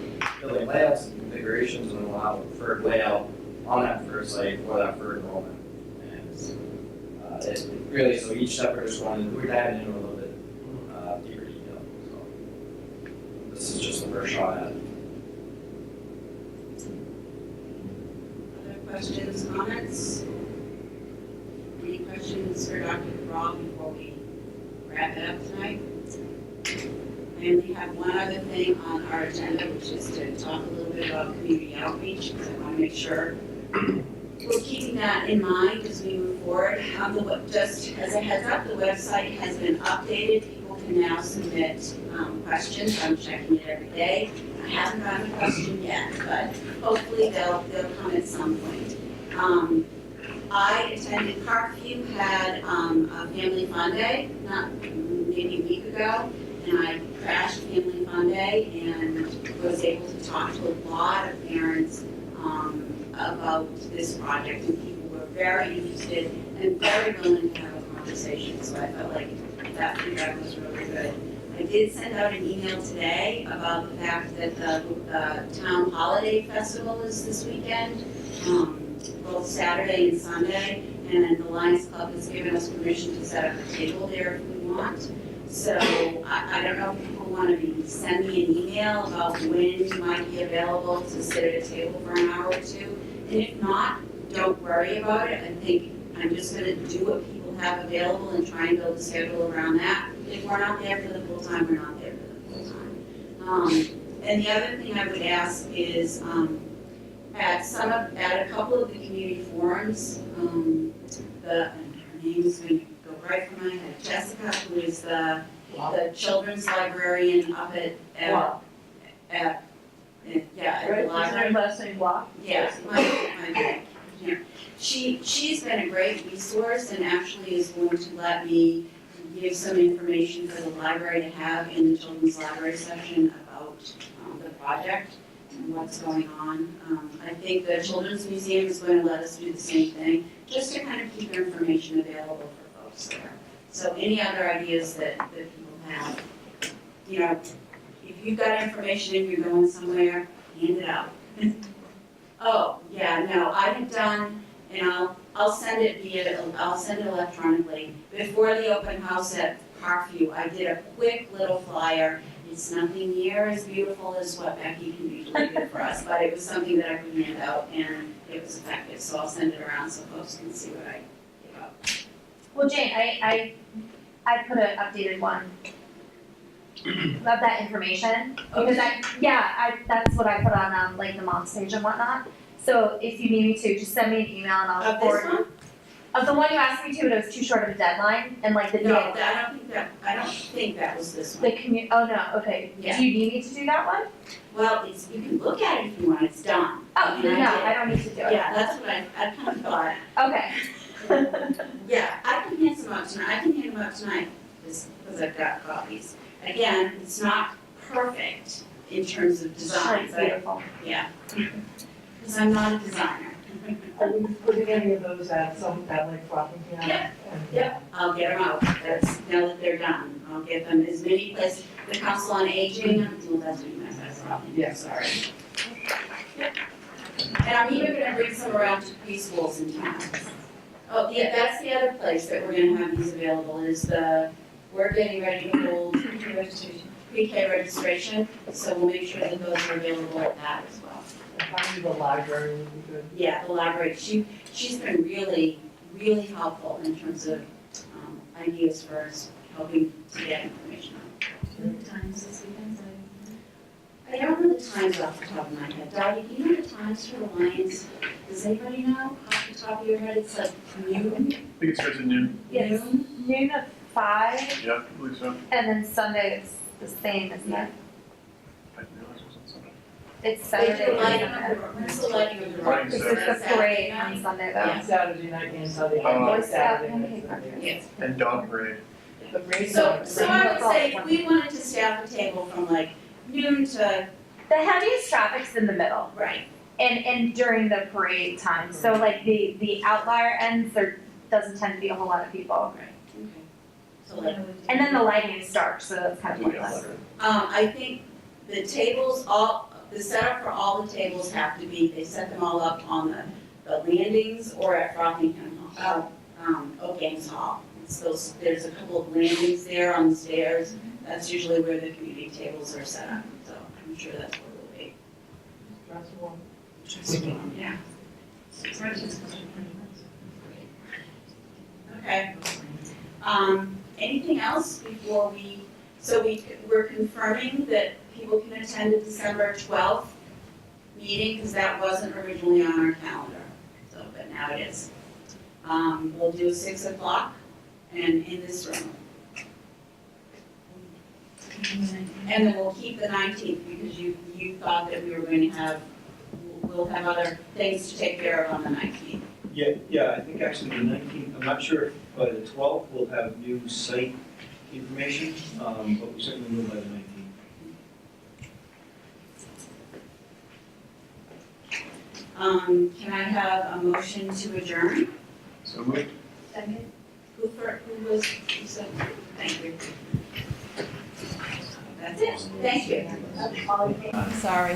building layouts and configurations, and we'll have a preferred layout on that first site for that first enrollment. And it really, so each separate is one, we're diving into a little bit deeper detail. So this is just the first shot at it. Other questions, comments? Any questions for Dr. Cabral before we wrap it up tonight? I only have one other thing on our agenda, which is to talk a little bit about community outreach, because I want to make sure we're keeping that in mind as we move forward. Just as a heads up, the website has been updated. People can now submit questions. I'm checking it every day. I haven't gotten a question yet, but hopefully they'll come at some point. I attended Parkview had a family fun day, maybe a week ago, and I crashed Family Fun Day and was able to talk to a lot of parents about this project, and people were very interested and very willing to have a conversation, so I felt like that feedback was really good. I did send out an email today about the fact that the town holiday festival is this weekend, both Saturday and Sunday, and the Lions Club has given us permission to set up a table there if we want. So I don't know if people want to send me an email about when you might be available to sit at a table for an hour or 2. And if not, don't worry about it. I think I'm just going to do what people have available and try and build a schedule around that. If we're not there for the full time, we're not there for the full time. And the other thing I would ask is at a couple of the community forums, her name is going to go right from my head, Jessica, who is the children's librarian up at, Wow. at the Right, library. is her last name Block? Yes, yeah. She's been a great resource and actually is going to let me give some information for the library to have in the children's library section about the project and what's going on. I think the Children's Museum is going to let us do the same thing, just to kind of keep information available for folks there. So any other ideas that people have, you know, if you've got information and you're going somewhere, hand it out. Oh, yeah, no, I had done, and I'll send it electronically. Before the open house at Parkview, I did a quick little flyer. It's nothing near as beautiful as what Becky can usually do for us, but it was something that I could hand out and it was effective, so I'll send it around so folks can see what I give up. Well, Jane, I put an updated one of that information, because that's what I put on, like, the mom's page and whatnot. So if you need me to, just send me an email and I'll Of this forward. one? Of the one you asked me to, it was too short of a deadline, and like the No, day. I don't think that was this The one. oh no, okay, Yeah. do you need me to do that one? Well, you can look at it if you want, it's done. Oh, And no, I did. I don't need to do it. Yeah, that's what I kind of thought. Okay. Yeah, I can hand some out tonight, I can hand them out tonight, because I've got copies. Again, it's not perfect in terms of design, That's beautiful. yeah. Because I'm not a designer. Are we putting any of those at like Frothingham? Yep. And- Yep, I'll get them out, now that they're done, I'll get them as many places, the Council on Aging, well, that's what you meant by Frothingham, Yeah. sorry. Yep. And I'm even gonna bring some around to preschools in town. Oh, yeah, that's the other place that we're gonna have these available, is we're getting ready to hold pre-K registration, so we'll make sure that those are available at that as well. Probably the library would be good. Yeah, the library, she's been really, really helpful in terms of ideas for us, helping to get information on. Times this weekend, I don't know the times off the top of my head. Dottie, do you know the times for the Lions? Does anybody know off the top of your head? It's like noon? I think it starts at noon. Yes, noon of 5, Yeah, I believe so. and then Sunday is the same, isn't it? I didn't realize it was on Sunday. It's They do Saturday. lighting isn't of it? the, when's the lighting of the Lighting It's road? just the parade on Sunday though. Yeah. Saturday night and Sunday. Oh. Boy Scout Saturday and night, cake Sunday. breakfast. Yes. And dog parade. The parade. So I would say if we wanted to staff a table from like noon to, The heaviest traffic's in the middle. right, And during the parade time, so like the outlier ends, there doesn't tend to be a whole lot of people. okay. So like, And then the lighting is dark, so that's kind of pointless. I think the tables, the setup for all the tables have to be, they set them all up on the landings or at Frothingham, Oak Games Hall. So there's a couple of landings there on the stairs, that's usually where the community tables are set up, so I'm sure that's where we'll be. Yeah. Okay. Anything else before we're confirming that people can attend the December 12th meeting, because that wasn't originally on our calendar, so, but now it is. We'll do 6 o'clock and in this room. And then we'll keep the 19th, because you thought that we were going to have, we'll have other things to take care of on the 19th. Yeah, I think actually the 19th, I'm not sure if by the 12th we'll have new site information, but we certainly will by the 19th. Can I have a motion to adjourn? So moved. Second? Who said, thank you. That's it, thank you. Sorry.